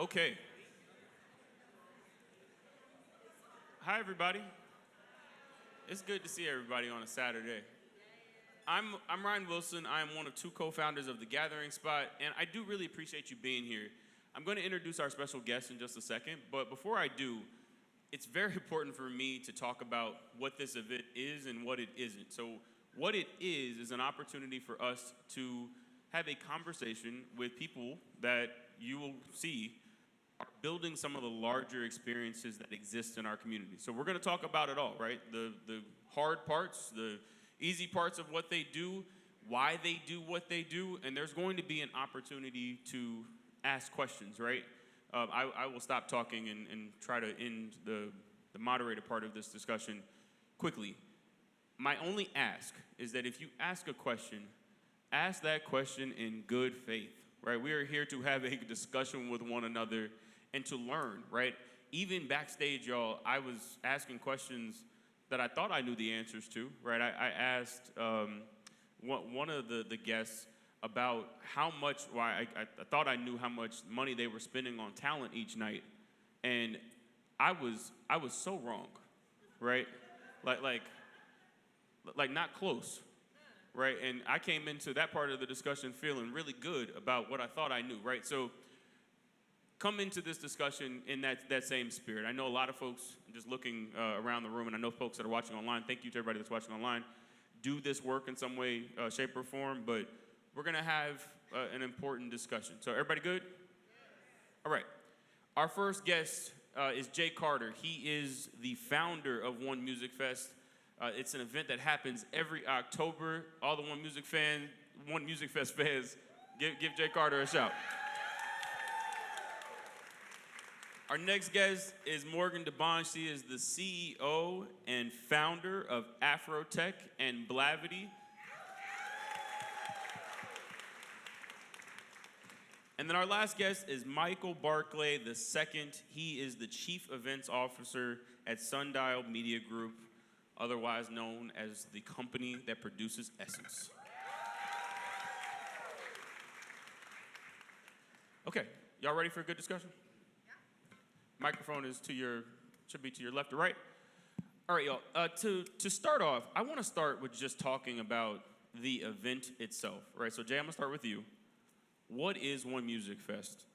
Okay. Hi, everybody. It's good to see everybody on a Saturday. I'm Ryan Wilson. I am one of two co-founders of The Gathering Spot, and I do really appreciate you being here. I'm going to introduce our special guest in just a second, but before I do, it's very important for me to talk about what this event is and what it isn't. So what it is an opportunity for us to have a conversation with people that you will see are building some of the larger experiences that exist in our community. So we're going to talk about it all, right? The hard parts, the easy parts of what they do, why they do what they do, and there's going to be an opportunity to ask questions, right? I will stop talking and try to end the moderated part of this discussion quickly. My only ask is that if you ask a question, ask that question in good faith, right? We are here to have a discussion with one another and to learn, right? Even backstage, y'all, I was asking questions that I thought I knew the answers to, right? I asked one of the guests about how much, I thought I knew how much money they were spending on talent each night, and I was so wrong, right? Like not close, right? And I came into that part of the discussion feeling really good about what I thought I knew, right? So come into this discussion in that same spirit. I know a lot of folks, just looking around the room, and I know folks that are watching online, thank you to everybody that's watching online, do this work in some way, shape, or form, but we're gonna have an important discussion. So everybody good? All right. Our first guest is Jay Carter. He is the founder of One Music Fest. It's an event that happens every October. All the One Music Fest fans, give Jay Carter a shout. Our next guest is Morgan DeBon. She is the CEO and founder of Afrotech and Blavity. And then our last guest is Michael Barclay II. He is the Chief Events Officer at Sundial Media Group, otherwise known as the company that produces Essence. Okay, y'all ready for a good discussion? Microphone is should be to your left or right. All right, y'all. To start off, I want to start with just talking about the event itself, right? So Jay, I'm gonna start with you. What is One Music Fest?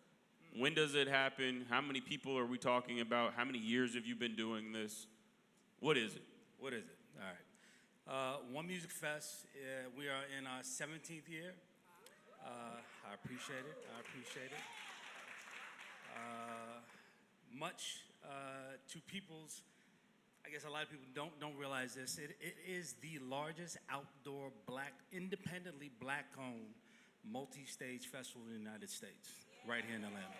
When does it happen? How many people are we talking about? How many years have you been doing this? What is it? What is it? All right. One Music Fest, we are in our 17th year. I appreciate it. I appreciate it. Much to people's, I guess a lot of people don't realize this. It is the largest outdoor independently black-owned multi-stage festival in the United States, right here in Atlanta.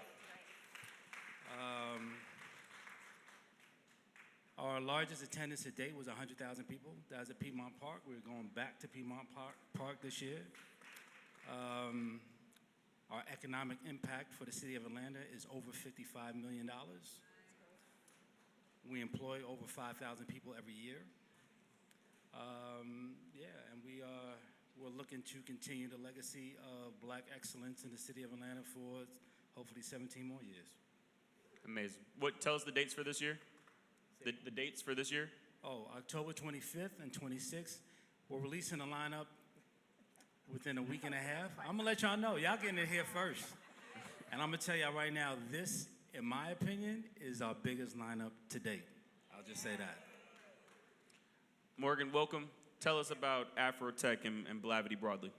Our largest attendance to date was 100,000 people. That was at Piedmont Park. We're going back to Piedmont Park this year. Our economic impact for the city of Atlanta is over $55 million. We employ over 5,000 people every year. And we're looking to continue the legacy of black excellence in the city of Atlanta for hopefully 17 more years. Amazing. Tell us the dates for this year? The dates for this year? Oh, October 25th and 26th. We're releasing a lineup within a week and a half. I'm gonna let y'all know. Y'all getting it here first. And I'm gonna tell y'all right now, this, in my opinion, is our biggest lineup to date. I'll just say that. Morgan, welcome. Tell us about Afrotech and Blavity broadly.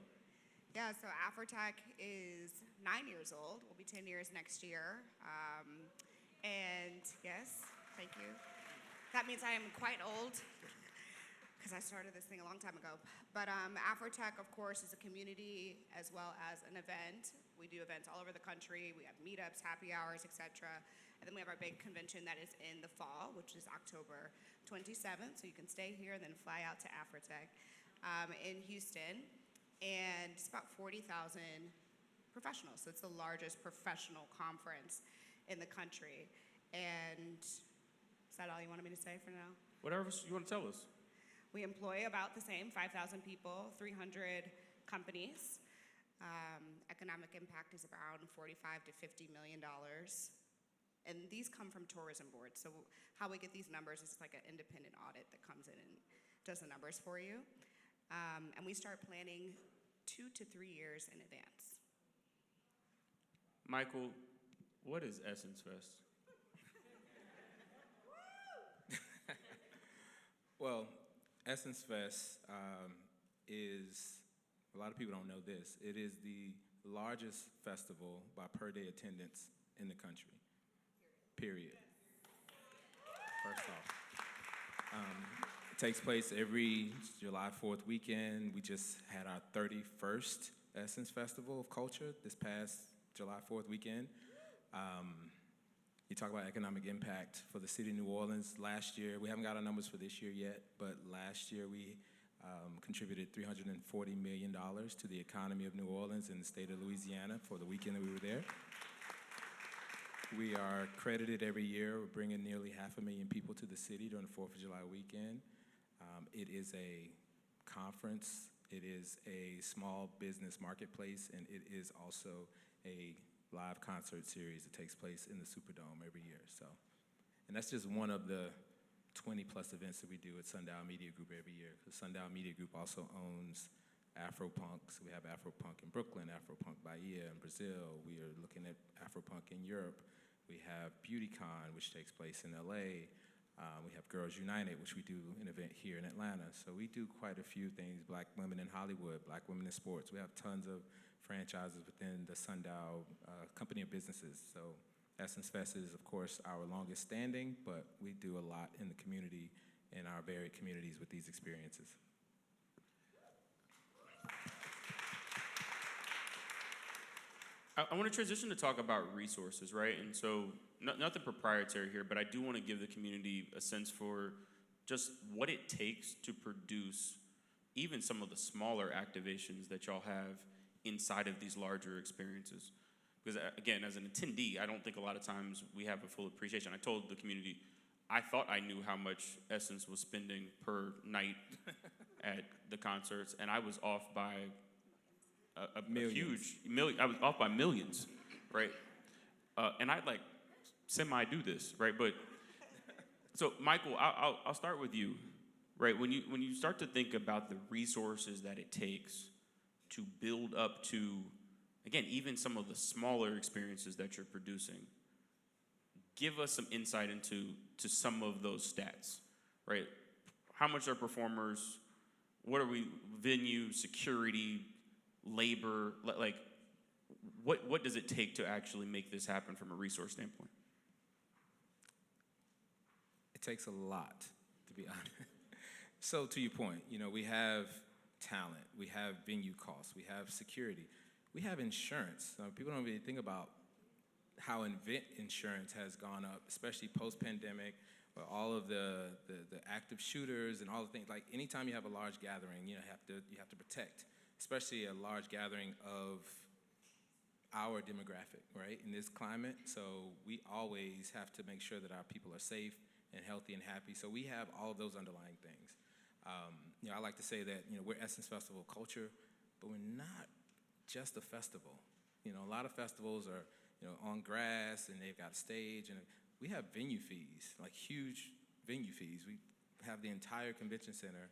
Yeah, so Afrotech is 9 years old. We'll be 10 years next year. And yes, thank you. That means I am quite old, because I started this thing a long time ago. But Afrotech, of course, is a community as well as an event. We do events all over the country. We have meetups, happy hours, etc. And then we have our big convention that is in the fall, which is October 27th. So you can stay here and then fly out to Afrotech in Houston. And it's about 40,000 professionals. So it's the largest professional conference in the country. And is that all you wanted me to say for now? Whatever you want to tell us. We employ about the same, 5,000 people, 300 companies. Economic impact is around $45 to $50 million. And these come from tourism boards. So how we get these numbers is like an independent audit that comes in and does the numbers for you. And we start planning 2 to 3 years in advance. Michael, what is Essence Fest? Well, Essence Fest is, a lot of people don't know this, it is the largest festival by per day attendance in the country, period. First off. It takes place every July 4th weekend. We just had our 31st Essence Festival of Culture this past July 4th weekend. You talk about economic impact for the city of New Orleans. Last year, we haven't got our numbers for this year yet, but last year we contributed $340 million to the economy of New Orleans and the state of Louisiana for the weekend that we were there. We are credited every year. We're bringing nearly 500,000 people to the city during the 4th of July weekend. It is a conference. It is a small business marketplace, and it is also a live concert series that takes place in the Superdome every year. So, and that's just one of the 20 plus events that we do at Sundial Media Group every year, because Sundial Media Group also owns Afropunk. So we have Afropunk in Brooklyn, Afropunk Bahia in Brazil. We are looking at Afropunk in Europe. We have BeautyCon, which takes place in LA. We have Girls United, which we do an event here in Atlanta. So we do quite a few things, Black women in Hollywood, Black women in sports. We have tons of franchises within the Sundial company of businesses. So Essence Fest is, of course, our longest standing, but we do a lot in the community, in our varied communities with these experiences. I want to transition to talk about resources, right? And so, nothing proprietary here, but I do want to give the community a sense for just what it takes to produce even some of the smaller activations that y'all have inside of these larger experiences. Because again, as an attendee, I don't think a lot of times we have a full appreciation. I told the community, I thought I knew how much Essence was spending per night at the concerts, and I was off by a huge million. I was off by millions, right? And I'd like semi-do this, right? But so, Michael, I'll start with you, right? When you start to think about the resources that it takes to build up to, again, even some of the smaller experiences that you're producing, give us some insight into some of those stats, right? How much are performers? What are we? Venue, security, labor, like what does it take to actually make this happen from a resource standpoint? It takes a lot, to be honest. So to your point, we have talent, we have venue costs, we have security, we have insurance. People don't really think about how event insurance has gone up, especially post-pandemic, where all of the active shooters and all the things. Like anytime you have a large gathering, you have to protect, especially a large gathering of our demographic, right, in this climate. So we always have to make sure that our people are safe and healthy and happy. So we have all of those underlying things. I like to say that, we're Essence Festival of Culture, but we're not just a festival. A lot of festivals are, on grass and they've got a stage, and we have venue fees, like huge venue fees. We have the entire convention center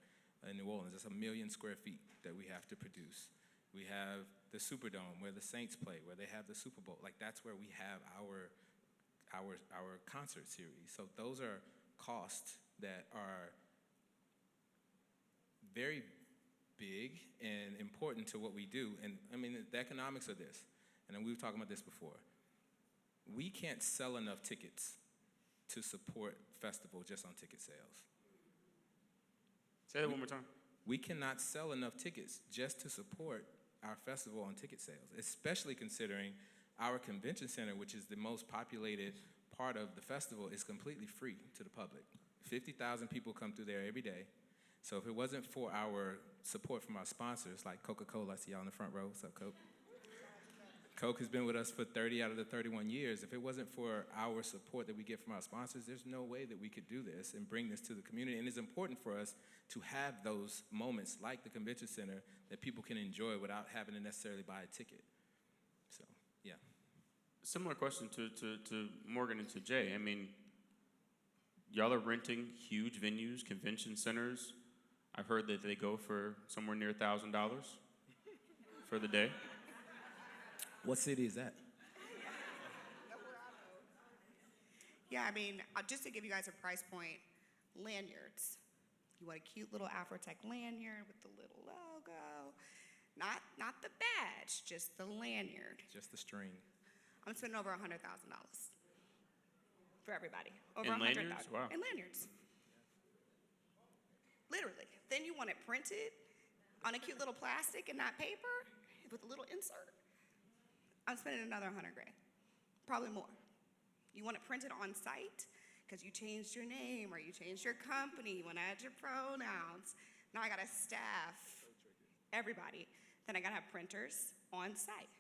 in New Orleans. It's 1 million square feet that we have to produce. We have the Superdome where the Saints play, where they have the Super Bowl. Like that's where we have our concert series. So those are costs that are very big and important to what we do. And I mean, the economics of this, and we were talking about this before. We can't sell enough tickets to support festival just on ticket sales. Say that one more time. We cannot sell enough tickets just to support our festival on ticket sales, especially considering our convention center, which is the most populated part of the festival, is completely free to the public. 50,000 people come through there every day. So if it wasn't for our support from our sponsors, like Coca-Cola, I see y'all in the front row, what's up, Coke? Coke has been with us for 30 out of the 31 years. If it wasn't for our support that we get from our sponsors, there's no way that we could do this and bring this to the community. And it's important for us to have those moments like the convention center that people can enjoy without having to necessarily buy a ticket. So, yeah. Similar question to Morgan and to Jay. I mean, y'all are renting huge venues, convention centers. I've heard that they go for somewhere near $1,000 for the day. What city is that? Yeah, I mean, just to give you guys a price point, lanyards. You want a cute little Afrotech lanyard with the little logo. Not the badge, just the lanyard. Just the string. I'm spending over $100,000 for everybody. Over In $100,000 lanyards? Wow. in lanyards. Literally. Then you want it printed on a cute little plastic and not paper with a little insert. I'm spending another $100,000, probably more. You want it printed on site because you changed your name or you changed your company. You want to add your pronouns. Now I got to staff everybody. Then I got to have printers on site.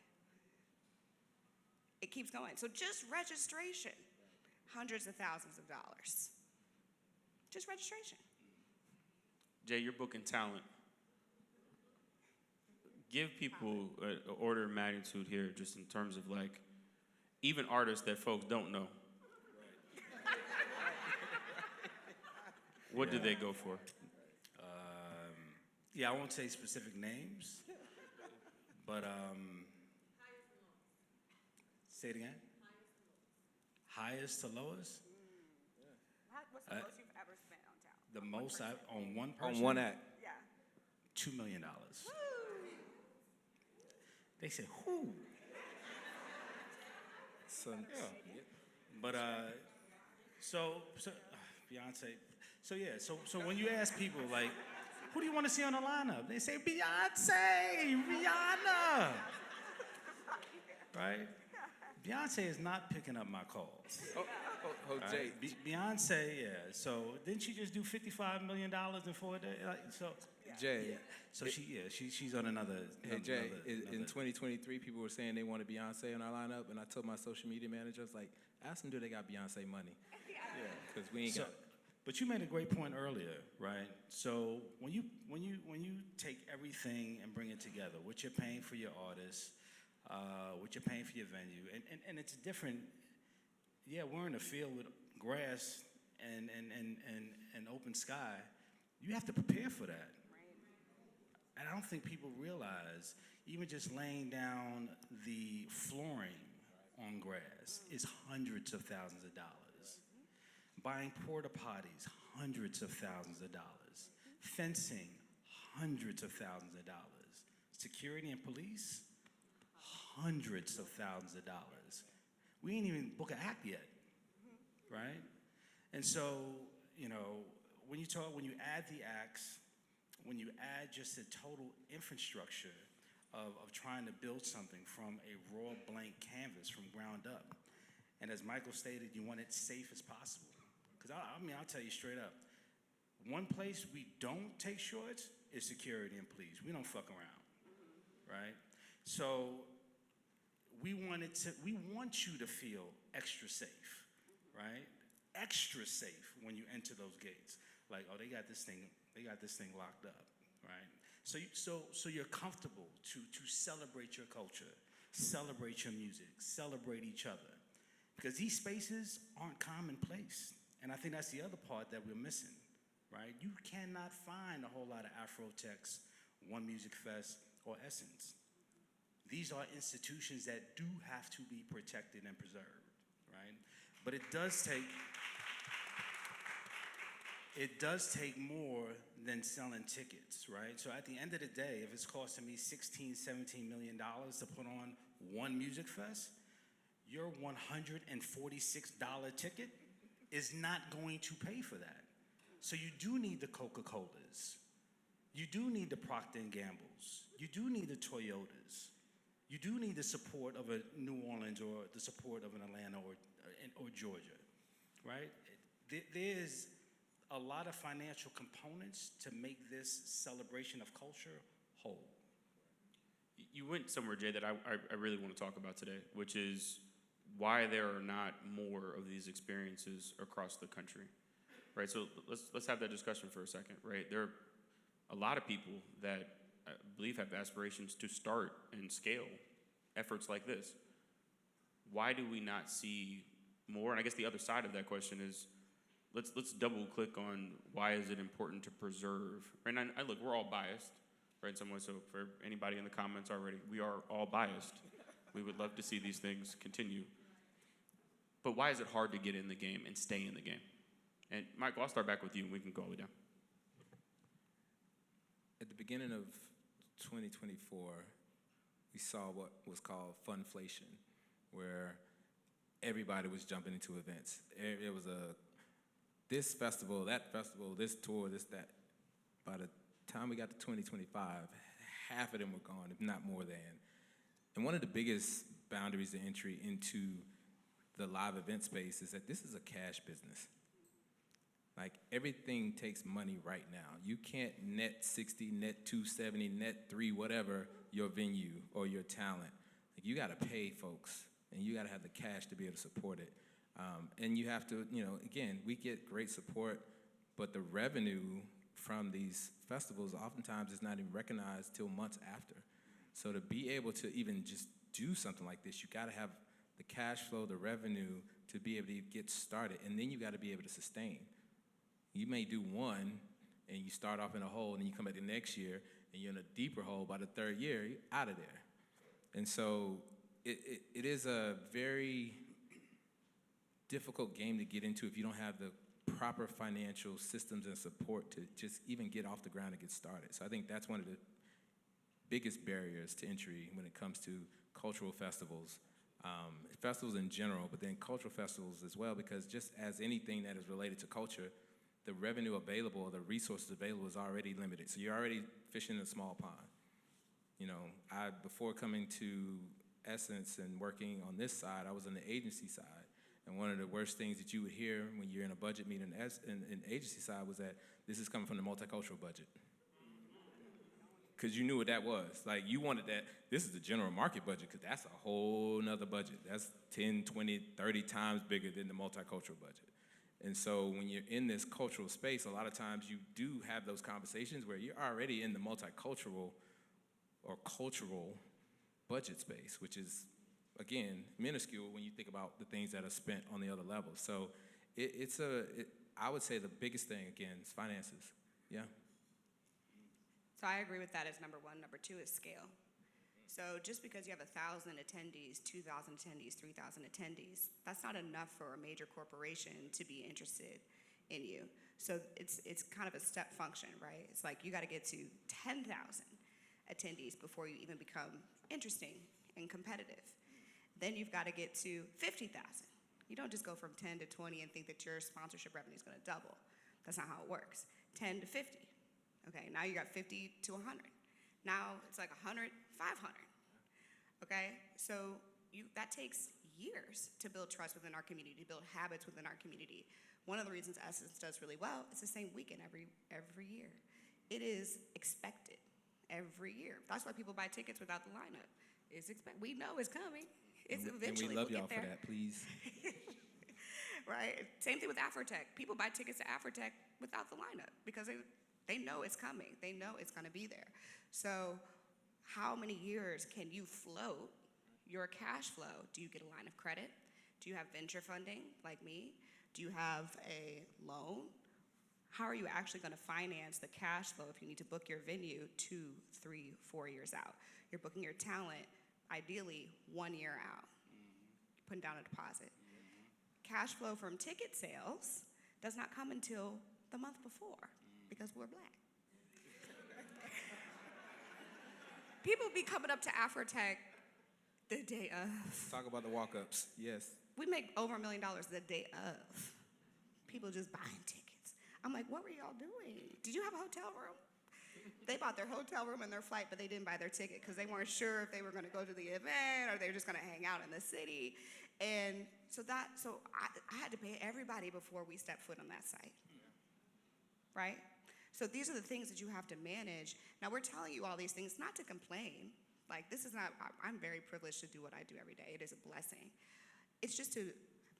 It keeps going. So just registration, hundreds of thousands of dollars. Just registration. Jay, you're booking talent. Give people an order of magnitude here, just in terms of like, even artists that folks don't know. What do they go for? Yeah, I won't say specific names, but say it again. Highest to lowest? What's the most you've ever spent on talent? The most on one person? On one act. Yeah. $2 million. They said, who? So, But Beyonce. So when you ask people like, who do you want to see on the lineup? They say Beyonce, Rihanna, right? Beyonce is not picking up my calls. Jay. Right? Beyonce, yeah. So didn't she just do $55 million in 4 days? Jay. Yeah. So she's on another. Hey, Jay, in another- 2023, people were saying they wanted Beyonce on our lineup, and I told my social media manager, I was like, ask them, do they got Beyonce money? Yeah. Because we ain't got. But you made a great point earlier, right? So when you take everything and bring it together, what you're paying for your artists, what you're paying for your venue, and it's different. Yeah, we're in a field with grass and open sky. You have to prepare for that. And I don't think people realize, even just laying down the flooring on grass is hundreds of thousands of dollars. Buying porta potties, hundreds of thousands of dollars. Fencing, hundreds of thousands of dollars. Security and police, hundreds of thousands of dollars. We ain't even book an act yet, right? And so, when you add the acts, when you add just the total infrastructure of trying to build something from a raw blank canvas from ground up, and as Michael stated, you want it safe as possible. Because I'll tell you straight up, one place we don't take shorts is security and police. We don't fuck around, right? So we want you to feel extra safe, right? Extra safe when you enter those gates. Like, oh, they got this thing locked up, right? So you're comfortable to celebrate your culture, celebrate your music, celebrate each other. Because these spaces aren't commonplace. And I think that's the other part that we're missing, right? You cannot find a whole lot of Afrotechs, One Music Fest, or Essence. These are institutions that do have to be protected and preserved, right? But it does take more than selling tickets, right? So at the end of the day, if it's costing me $16, $17 million to put on one music fest, your $146 ticket is not going to pay for that. So you do need the Coca-Colas. You do need the Procter & Gambles. You do need the Toyotas. You do need the support of a New Orleans or the support of an Atlanta or Georgia, right? There's a lot of financial components to make this celebration of culture whole. You went somewhere, Jay, that I really want to talk about today, which is why there are not more of these experiences across the country, right? So let's have that discussion for a second, right? There are a lot of people that I believe have aspirations to start and scale efforts like this. why do we not see more? And I guess the other side of that question is, let's double click on why is it important to preserve, right? And I look, we're all biased, right, in some way. So for anybody in the comments already, we are all biased. We would love to see these things continue. But why is it hard to get in the game and stay in the game? And Michael, I'll start back with you, and we can go all the way down. At the beginning of 2024, we saw what was called funflation, where everybody was jumping into events. It was this festival, that festival, this tour, this, that. By the time we got to 2025, half of them were gone, if not more than. And one of the biggest boundaries to entry into the live event space is that this is a cash business. Like, everything takes money right now. You can't net 60, net 270, net 3, whatever, your venue or your talent. Like, you gotta pay folks, and you gotta have the cash to be able to support it. And you have to, again, we get great support, but the revenue from these festivals oftentimes is not even recognized till months after. So to be able to even just do something like this, you gotta have the cash flow, the revenue to be able to get started, and then you gotta be able to sustain. You may do one, and you start off in a hole, and then you come back the next year, and you're in a deeper hole. By the third year, you're out of there. And so it is a very difficult game to get into if you don't have the proper financial systems and support to just even get off the ground and get started. So I think that's one of the biggest barriers to entry when it comes to cultural festivals. Festivals in general, but then cultural festivals as well, because just as anything that is related to culture, the revenue available or the resources available is already limited. So you're already fishing in a small pond. Before coming to Essence and working on this side, I was on the agency side. And one of the worst things that you would hear when you're in a budget meeting in agency side was that this is coming from the multicultural budget. Because you knew what that was. Like, you wanted that, this is the general market budget, because that's a whole nother budget. That's 10, 20, 30 times bigger than the multicultural budget. And so when you're in this cultural space, a lot of times you do have those conversations where you're already in the multicultural or cultural budget space, which is, again, minuscule when you think about the things that are spent on the other levels. So I would say the biggest thing, again, is finances. Yeah. So I agree with that as number one. Number two is scale. So just because you have 1,000 attendees, 2,000 attendees, 3,000 attendees, that's not enough for a major corporation to be interested in you. So it's kind of a step function, right? It's like you got to get to 10,000 attendees before you even become interesting and competitive. Then you've got to get to 50,000. You don't just go from 10 to 20 and think that your sponsorship revenue is going to double. That's not how it works. 10 to 50. Okay, now you got 50 to 100. Now it's like 100, 500. Okay, so that takes years to build trust within our community, to build habits within our community. One of the reasons Essence does really well, it's the same weekend every year. It is expected every year. That's why people buy tickets without the lineup. We know it's coming. It's eventually. And we love we'll y'all for that, please. Right? Same thing with Afrotech. People buy tickets to Afrotech without the lineup because they know it's coming. They know it's going to be there. So how many years can you float your cash flow? Do you get a line of credit? Do you have venture funding like me? Do you have a loan? How are you actually going to finance the cash flow if you need to book your venue 2, 3, 4 years out? You're booking your talent ideally 1 year out. You're putting down a deposit. Cash flow from ticket sales does not come until the month before because we're Black. People be coming up to Afrotech the day of. Talk about the walk-ups, yes. We make over $1 million the day of. People just buying tickets. I'm like, what were y'all doing? Did you have a hotel room? They bought their hotel room and their flight, but they didn't buy their ticket because they weren't sure if they were going to go to the event or they were just going to hang out in the city. And so I had to pay everybody before we stepped foot on that site. Right? So these are the things that you have to manage. Now, we're telling you all these things not to complain. Like, this is not, I'm very privileged to do what I do every day. It is a blessing. It's just to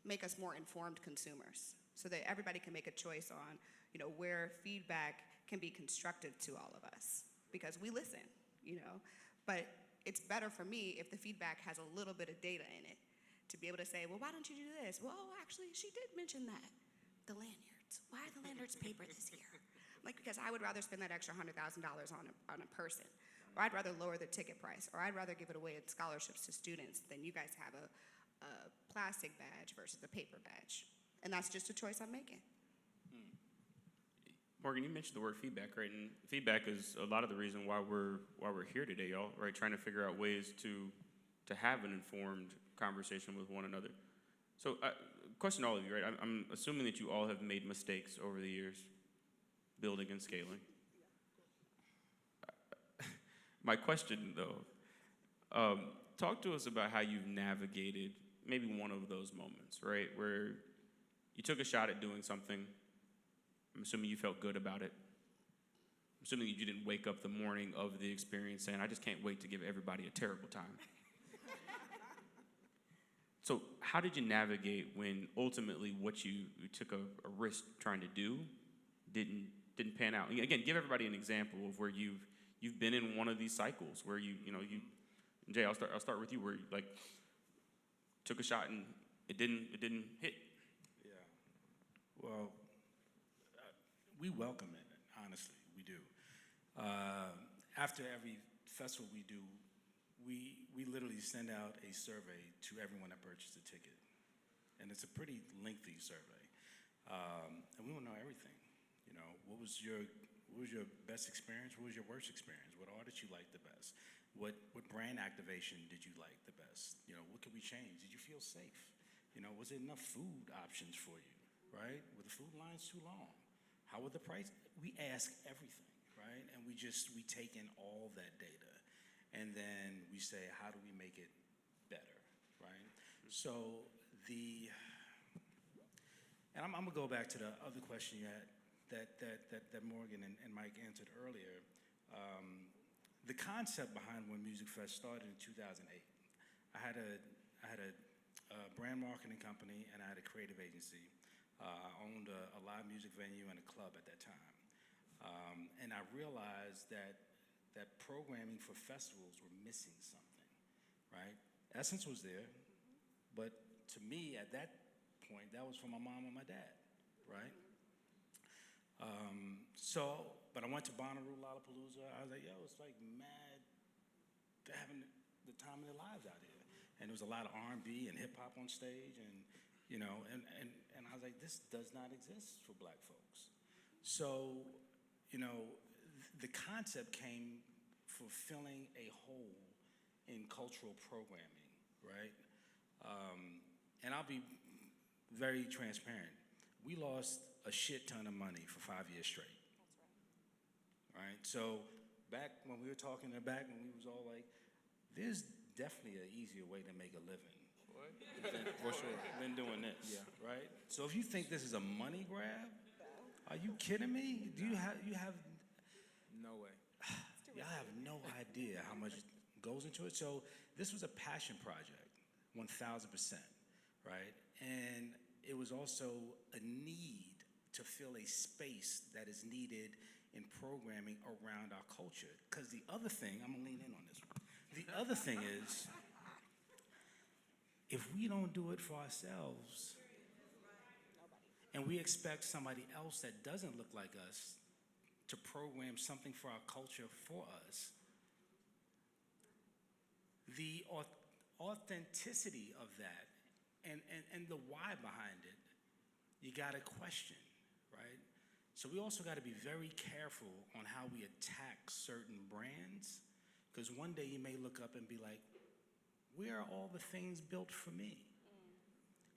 make us more informed consumers so that everybody can make a choice on, where feedback can be constructive to all of us. Because we listen, But it's better for me if the feedback has a little bit of data in it to be able to say, well, why don't you do this? Well, actually, she did mention that. The lanyards. Why are the lanyards paper this year? Like, because I would rather spend that extra $100,000 on a person, or I'd rather lower the ticket price, or I'd rather give it away in scholarships to students than you guys have a plastic badge versus a paper badge. And that's just a choice I'm making. Morgan, you mentioned the word feedback, right? And feedback is a lot of the reason why we're here today, y'all, right? Trying to figure out ways to have an informed conversation with one another. So, question to all of you, right? I'm assuming that you all have made mistakes over the years, building and scaling. My question, though, talk to us about how you've navigated maybe one of those moments, right? Where you took a shot at doing something. I'm assuming you felt good about it. I'm assuming you didn't wake up the morning of the experience saying, I just can't wait to give everybody a terrible time. So how did you navigate when ultimately what you took a risk trying to do didn't pan out? Again, give everybody an example of where you've been in one of these cycles where you Jay, I'll start with you, where you like took a shot and it didn't hit. Yeah. Well, we welcome it, honestly, we do. After every festival we do, we literally send out a survey to everyone that purchased a ticket. And it's a pretty lengthy survey. And we want to know everything. You know, what was your best experience? What was your worst experience? What artist you liked the best? What brand activation did you like the best? You know, what could we change? Did you feel safe? You know, was there enough food options for you, right? Were the food lines too long? How were the prices? We ask everything, right? And we take in all that data. And then we say, how do we make it better, right? So and I'm gonna go back to the other question you had that Morgan and Mike answered earlier. The concept behind when Music Fest started in 2008, I had a brand marketing company and I had a creative agency. I owned a live music venue and a club at that time. And I realized that programming for festivals were missing something, right? Essence was there, but to me at that point, that was for my mom and my dad, right? But I went to Bonnaroo, Lollapalooza. I was like, yo, it's like mad, they're having the time of their lives out here. And there was a lot of R&B and hip hop on stage, and you know, and I was like, this does not exist for black folks. So, you know, the concept came for filling a hole in cultural programming, right? And I'll be very transparent. We lost a shit ton of money for 5 years straight. That's right. Right? So back when we were talking in the back, when we was all like, there's definitely an easier way to make a living. For sure. Than doing this, yeah. Right? So if you think this is a money grab, are you kidding me? Do you have No way. Y'all have no idea how much goes into it. So this was a passion project, 1,000%, right? And it was also a need to fill a space that is needed in programming around our culture. Because the other thing, I'm gonna lean in on this one. The other thing is, if we don't do it for ourselves, and we expect somebody else that doesn't look like us to program something for our culture for us, the authenticity of that and the why behind it, you gotta question, right? So we also gotta be very careful on how we attack certain brands, because one day you may look up and be like, where are all the things built for me?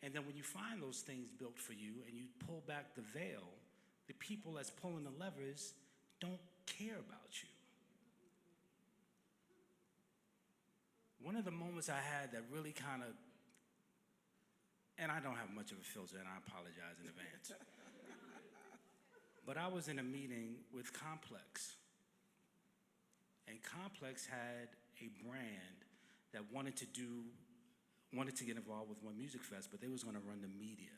And then when you find those things built for you and you pull back the veil, the people that's pulling the levers don't care about you. One of the moments I had that really kind of, and I don't have much of a filter and I apologize in advance, but I was in a meeting with Complex. And Complex had a brand that wanted to get involved with One Music Fest, but they was gonna run the media.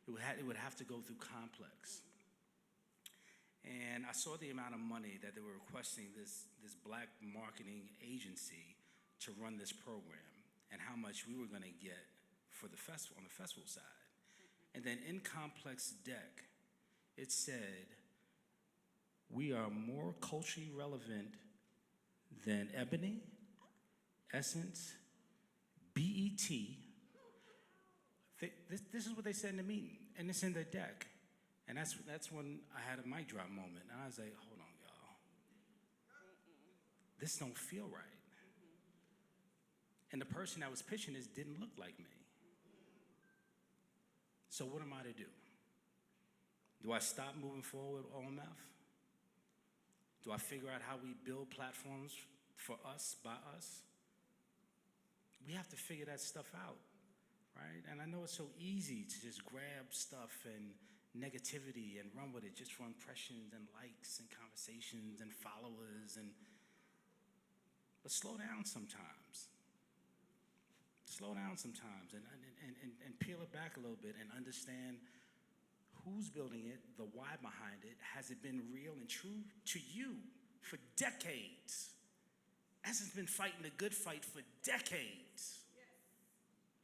It would have to go through Complex. And I saw the amount of money that they were requesting this black marketing agency to run this program and how much we were gonna get for the festival, on the festival side. And then in Complex Deck, it said, we are more culturally relevant than Ebony, Essence, BET. This is what they said in the meeting, and it's in the deck. And that's when I had a mic drop moment. And I was like, hold on, y'all. This don't feel right. And the person that was pitching this didn't look like me. So what am I to do? Do I stop moving forward with OMF? Do I figure out how we build platforms for us, by us? We have to figure that stuff out, right? And I know it's so easy to just grab stuff and negativity and run with it just for impressions and likes and conversations and followers, but slow down sometimes. Slow down sometimes and peel it back a little bit and understand who's building it, the why behind it. Has it been real and true to you for decades? Essence been fighting the good fight for decades.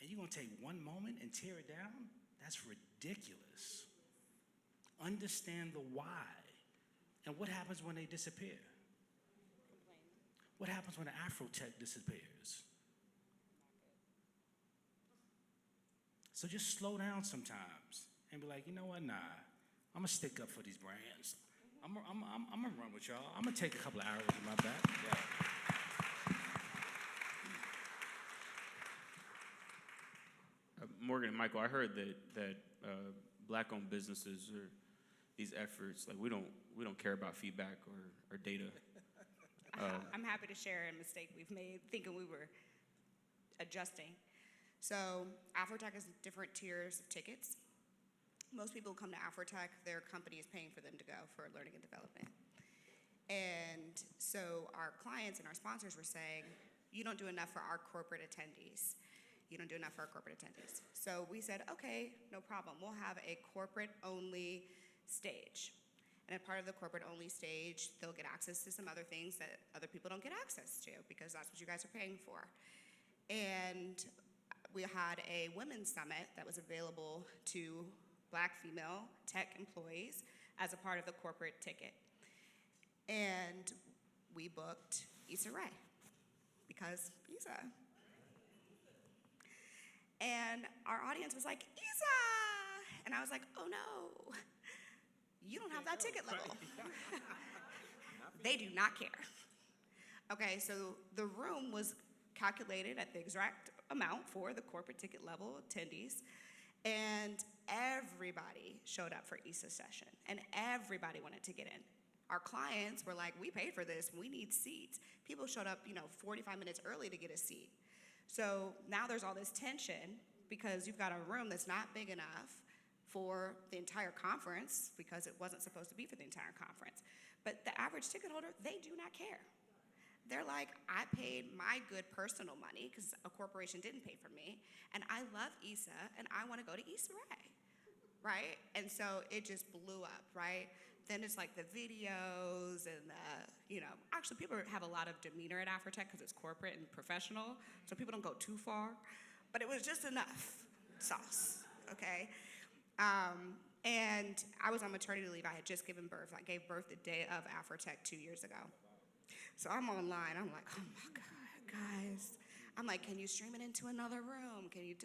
And you're gonna take one moment and tear it down? That's ridiculous. Understand the why. And what happens when they disappear? What happens when the Afrotech disappears? So just slow down sometimes and be like, you know what, nah, I'm gonna stick up for these brands. I'm gonna run with y'all. I'm gonna take a couple of arrows in my back. Yeah. Morgan and Michael, I heard that black-owned businesses or these efforts, like we don't care about feedback or data. I'm happy to share a mistake we've made thinking we were adjusting. So Afrotech has different tiers of tickets. Most people who come to Afrotech, their company is paying for them to go for learning and development. And so our clients and our sponsors were saying, you don't do enough for our corporate attendees. You don't do enough for our corporate attendees. So we said, okay, no problem. We'll have a corporate-only stage. And as part of the corporate-only stage, they'll get access to some other things that other people don't get access to because that's what you guys are paying for. And we had a women's summit that was available to Black female tech employees as a part of the corporate ticket. And we booked Issa Rae because Issa. And our audience was like, Issa! And I was like, oh no, you don't have that ticket level. They do not care. Okay, so the room was calculated at the exact amount for the corporate ticket level attendees, and everybody showed up for Issa's session, and everybody wanted to get in. Our clients were like, we paid for this, we need seats. People showed up, 45 minutes early to get a seat. So now there's all this tension because you've got a room that's not big enough for the entire conference because it wasn't supposed to be for the entire conference. But the average ticket holder, they do not care. They're like, I paid my good personal money because a corporation didn't pay for me, and I love Issa, and I want to go to Issa Rae, right? And so it just blew up, right? Then it's like the videos and actually people have a lot of demeanor at Afrotech because it's corporate and professional, so people don't go too far, but it was just enough sauce, okay? And I was on maternity leave. I had just given birth. I gave birth the day of Afrotech 2 years ago. So I'm online. I'm like, oh my God, guys. I'm like, can you stream it into another room? Can you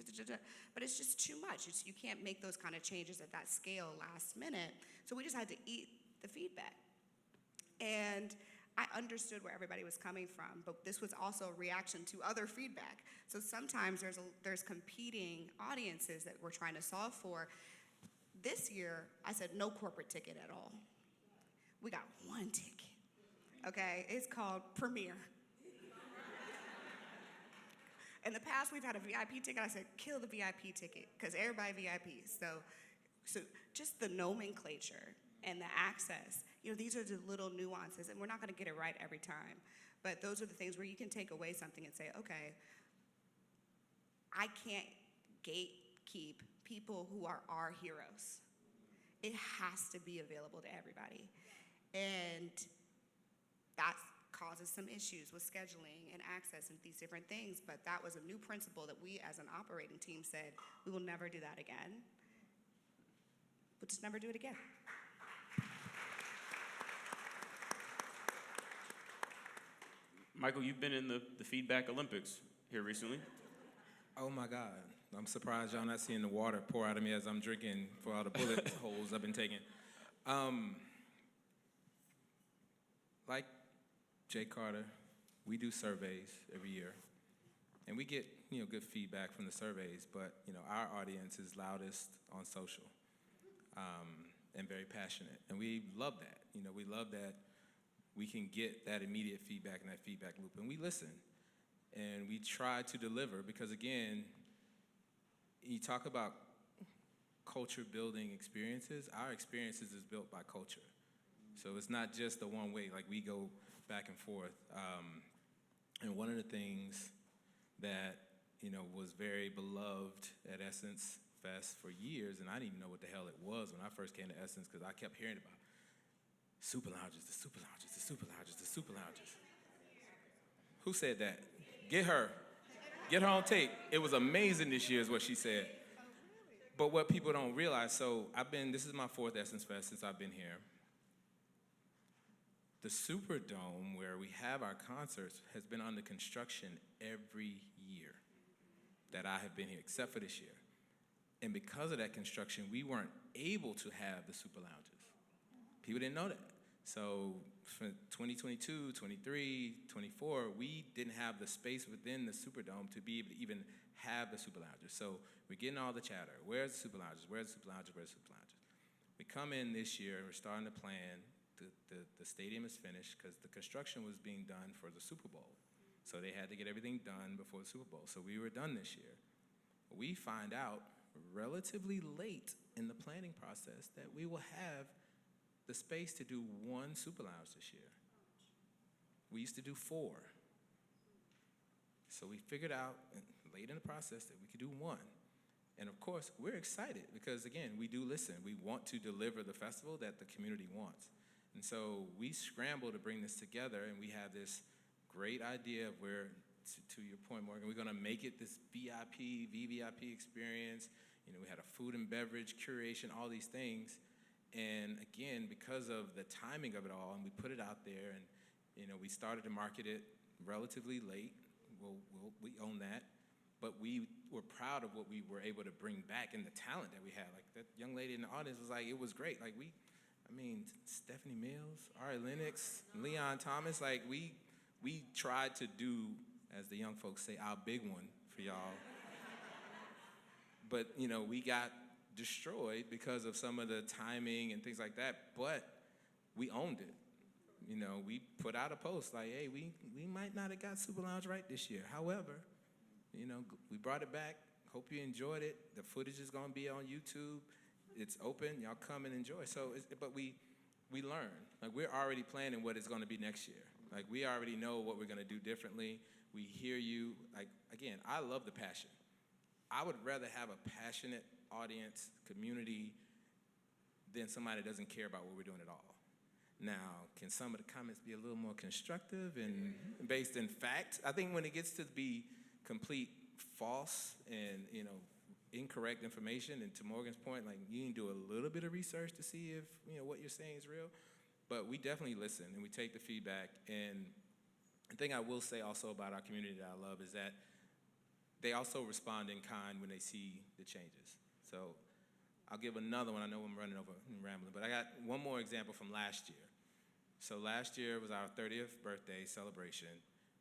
But it's just too much. You can't make those kind of changes at that scale last minute. So we just had to eat the feedback. And I understood where everybody was coming from, but this was also a reaction to other feedback. So sometimes there's competing audiences that we're trying to solve for. This year, I said no corporate ticket at all. We got one ticket. Okay, it's called Premiere. In the past, we've had a VIP ticket. I said, kill the VIP ticket, because everybody VIPs. So just the nomenclature and the access, these are the little nuances, and we're not gonna get it right every time. But those are the things where you can take away something and say, okay, I can't gatekeep people who are our heroes. It has to be available to everybody. And that caused causes some issues with scheduling and access and these different things, but that was a new principle that we as an operating team said, we will never do that again. We'll just never do it again. Michael, you've been in the feedback Olympics here recently. Oh my God. I'm surprised y'all not seeing the water pour out of me as I'm drinking for all the bullet holes I've been taking. Like Jay Carter, we do surveys every year. And we get, good feedback from the surveys, but, our audience is loudest on social and very passionate. And we love that. We love that we can get that immediate feedback and that feedback loop. And we listen. And we try to deliver because, again, you talk about culture building experiences. Our experiences is built by culture. So it's not just a one way, like we go back and forth. And one of the things that, was very beloved at Essence Fest for years, and I didn't even know what the hell it was when I first came to Essence because I kept hearing about super lounges, the super lounges, the super lounges, the super lounges. Who said that? Get her. Get her on tape. It was amazing this year is what she said. But what people don't realize, so this is my 4th Essence Fest since I've been here. The Superdome, where we have our concerts, has been under construction every year that I have been here, except for this year. And because of that construction, we weren't able to have the super lounges. People didn't know that. So for 2022, 23, 24, we didn't have the space within the Superdome to be able to even have the super lounges. So we're getting all the chatter. Where's the super lounges? Where's the super lounges? Where's the super lounges? We come in this year, we're starting to plan. The stadium is finished because the construction was being done for the Super Bowl. So they had to get everything done before the Super Bowl. So we were done this year. We find out relatively late in the planning process that we will have the space to do 1 super lounge this year. We used to do 4. So we figured out late in the process that we could do 1. And of course, we're excited because, again, we do listen. We want to deliver the festival that the community wants. And so we scramble to bring this together, and we have this great idea of where, to your point, Morgan, we're going to make it this VIP, VVIP experience. We had a food and beverage curation, all these things. And again, because of the timing of it all, and we put it out there, and we started to market it relatively late. We own that. But we were proud of what we were able to bring back and the talent that we had. Like that young lady in the audience was like, it was great. Like Stephanie Mills, Ari Lennox, Leon Thomas, like we tried to do, as the young folks say, our big one for y'all. But, we got destroyed because of some of the timing and things like that, but we owned it. We put out a post like, hey, we might not have got Super Lounge right this year. However, we brought it back. Hope you enjoyed it. The footage is going to be on YouTube. It's open. Y'all come and enjoy. But we learn. Like, we're already planning what it's going to be next year. Like, we already know what we're going to do differently. We hear you. Like, again, I love the passion. I would rather have a passionate audience, community, than somebody that doesn't care about what we're doing at all. Now, can some of the comments be a little more constructive and based in fact? I think when it gets to be complete false and, incorrect information, and to Morgan's point, like, you need to do a little bit of research to see if, what you're saying is real. But we definitely listen, and we take the feedback. And the thing I will say also about our community that I love is that they also respond in kind when they see the changes. So I'll give another one. I know I'm running over and rambling, but I got one more example from last year. So last year was our 30th birthday celebration.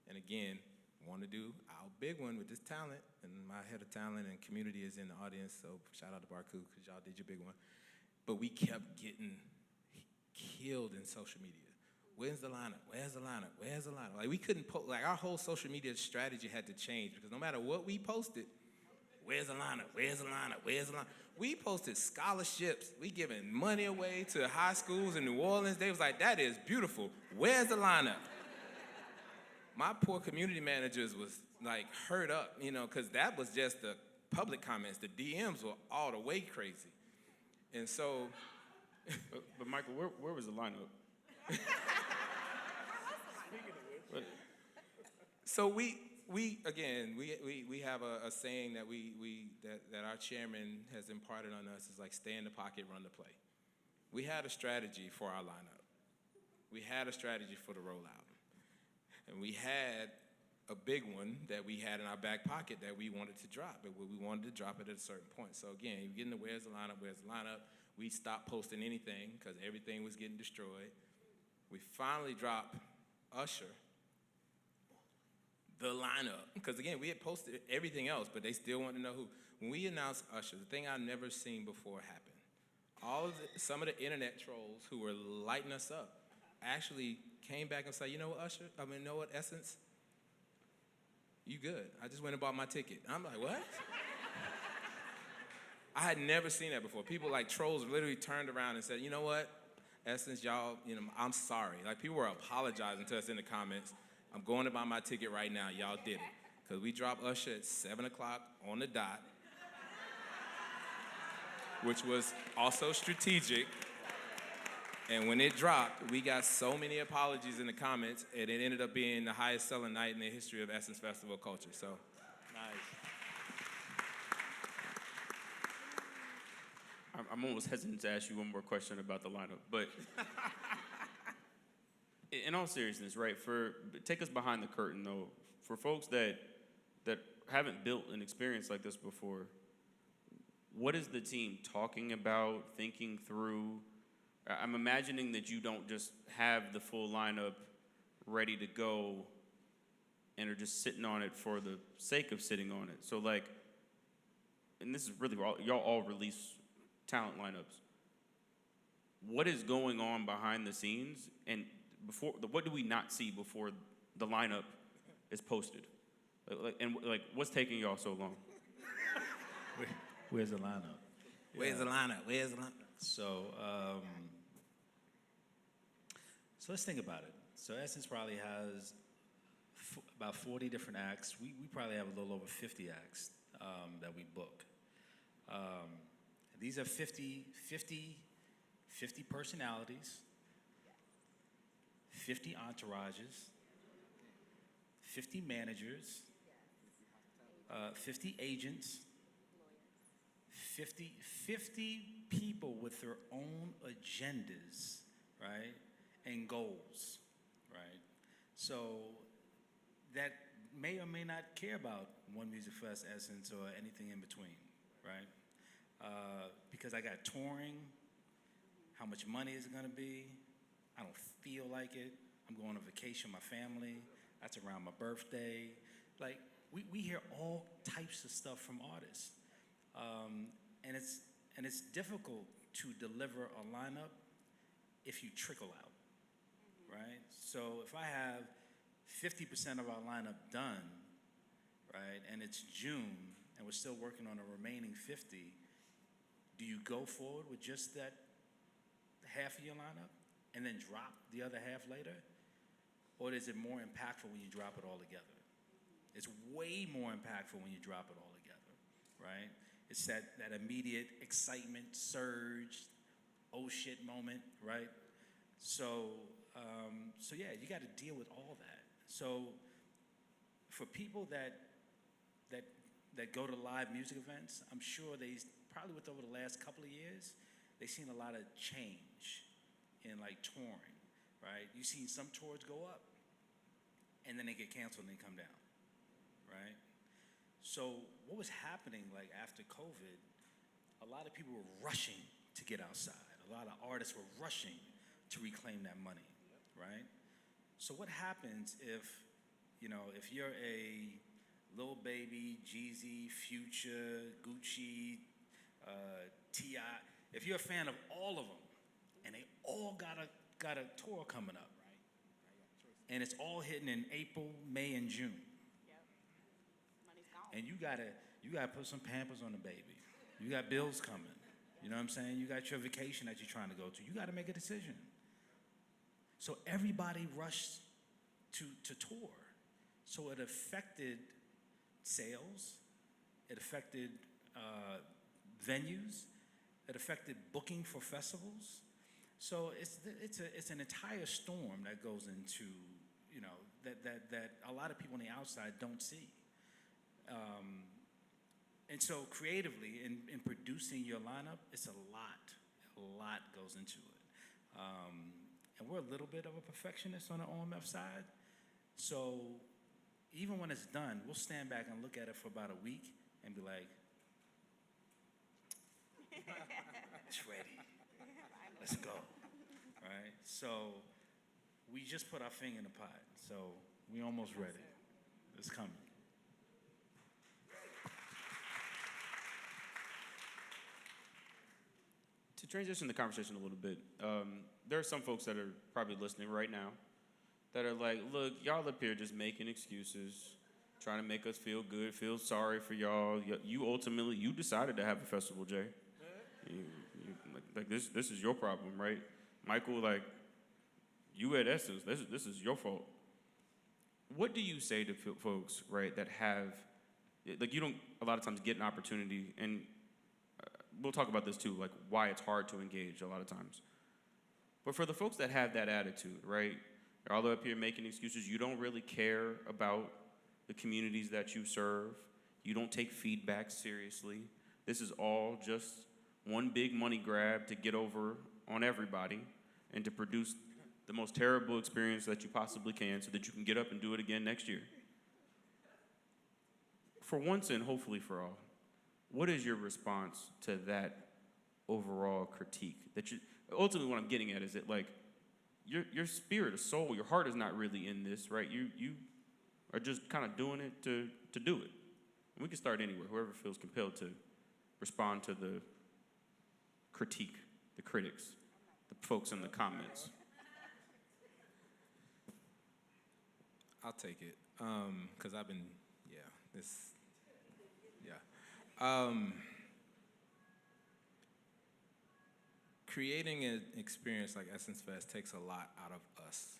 And again, want to do our big one with this talent, and my head of talent and community is in the audience, so shout out to Barku because y'all did your big one. But we kept getting killed in social media. Where's the lineup? Where's the lineup? Where's the lineup? Like, we couldn't post, like, our whole social media strategy had to change because no matter what we posted, where's the lineup? Where's the lineup? Where's the lineup? We posted scholarships. We giving money away to high schools in New Orleans. They was like, that is beautiful. Where's the lineup? My poor community managers was like hurt up, because that was just the public comments. The DMs were all the way crazy. And so. But Michael, where was the lineup? So we have a saying that that our chairman has imparted on us is like stay in the pocket, run the play. We had a strategy for our lineup. We had a strategy for the rollout. And we had a big one that we had in our back pocket that we wanted to drop, but we wanted to drop it at a certain point. So again, you're getting the where's the lineup. We stopped posting anything because everything was getting destroyed. We finally dropped Usher, the lineup, because again, we had posted everything else, but they still wanted to know who. When we announced Usher, the thing I've never seen before happened. Some of the internet trolls who were lighting us up actually came back and said, you know what, Usher? You know what, Essence? You good. I just went and bought my ticket. I'm like, what? I had never seen that before. People like trolls literally turned around and said, you know what, Essence, y'all, I'm sorry. Like people were apologizing to us in the comments. I'm going to buy my ticket right now. Y'all did it. Because we dropped Usher at 7 o'clock on the dot, which was also strategic. And when it dropped, we got so many apologies in the comments, and it ended up being the highest selling night in the history of Essence Festival culture. So, Nice. I'm almost hesitant to ask you one more question about the lineup, but in all seriousness, right? Take us behind the curtain, though. For folks that haven't built an experience like this before, what is the team talking about, thinking through? I'm imagining that you don't just have the full lineup ready to go and are just sitting on it for the sake of sitting on it. So like, and this is really, y'all all release talent lineups. What is going on behind the scenes, and what do we not see before the lineup is posted? What's taking y'all so long? Where's the lineup? Where's the lineup? So let's think about it. So Essence probably has about 40 different acts. We probably have a little over 50 acts that we book. These are 50 personalities, 50 entourages, 50 managers, 50 agents, 50 people with their own agendas, right, and goals, right? So that may or may not care about One Music Fest, Essence, or anything in between, right? Because I got touring, how much money is it gonna be? I don't feel like it. I'm going on vacation with my family. That's around my birthday. Like, we hear all types of stuff from artists. And it's difficult to deliver a lineup if you trickle out, right? So if I have 50% of our lineup done, right, and it's June, and we're still working on the remaining 50, do you go forward with just that half of your lineup and then drop the other half later? Or is it more impactful when you drop it all together? It's way more impactful when you drop it all together, right? It's that immediate excitement, surge, oh shit moment, right? So yeah, you got to deal with all that. So for people that go to live music events, I'm sure probably over the last couple of years, they've seen a lot of change in like touring, right? You've seen some tours go up, and then they get canceled and they come down, right? So what was happening like after COVID, a lot of people were rushing to get outside. A lot of artists were rushing to reclaim that money, right? So what happens if you're a Lil Baby, Jeezy, Future, Gucci, T.I., if you're a fan of all of them, and they all got a tour coming up, and it's all hitting in April, May, and June. And you gotta put some Pampers on the baby. You got bills coming. You know what I'm saying? You got your vacation that you're trying to go to. You gotta make a decision. So everybody rushed to tour. So it affected sales. It affected venues. It affected booking for festivals. So it's an entire storm that goes into that a lot of people on the outside don't see. And so creatively, in producing your lineup, it's a lot goes into it. And we're a little bit of a perfectionist on the OMF side. So even when it's done, we'll stand back and look at it for about a week and be like, it's ready. Let's go. Right? So we just put our finger in the pot. So we almost ready. It's coming. To transition the conversation a little bit, there are some folks that are probably listening right now that are like, look, y'all up here just making excuses, trying to make us feel good, feel sorry for y'all. You ultimately, you decided to have a festival, Jay. Like this is your problem, right? Michael, like, you at Essence, this is your fault. What do you say to folks, right, that have, like, you don't a lot of times get an opportunity, and we'll talk about this too, like why it's hard to engage a lot of times. But for the folks that have that attitude, right, they're all up here making excuses, you don't really care about the communities that you serve, you don't take feedback seriously, this is all just one big money grab to get over on everybody and to produce the most terrible experience that you possibly can so that you can get up and do it again next year. For once and hopefully for all, what is your response to that overall critique? That you ultimately, what I'm getting at is that, like, your spirit, or soul, your heart is not really in this, right? You are just kind of doing it to do it. And we can start anywhere. Whoever feels compelled to respond to the critique, the critics, the folks in the comments. I'll take it, because I've been, creating an experience like Essence Fest takes a lot out of us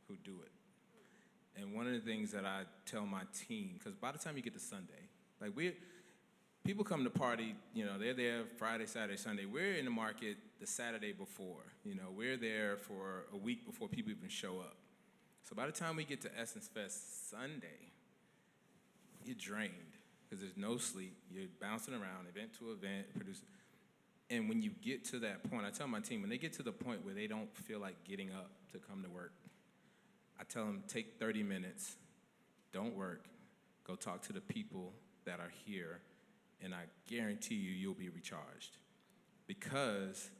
who do it. And one of the things that I tell my team, because by the time you get to Sunday, like people come to party, they're there Friday, Saturday, Sunday. We're in the market the Saturday before. We're there for a week before people even show up. So by the time we get to Essence Fest Sunday, you're drained because there's no sleep. You're bouncing around event to event, producing. And when you get to that point, I tell my team, when they get to the point where they don't feel like getting up to come to work, I tell them, take 30 minutes, don't work, go talk to the people that are here, and I guarantee you'll be recharged. Because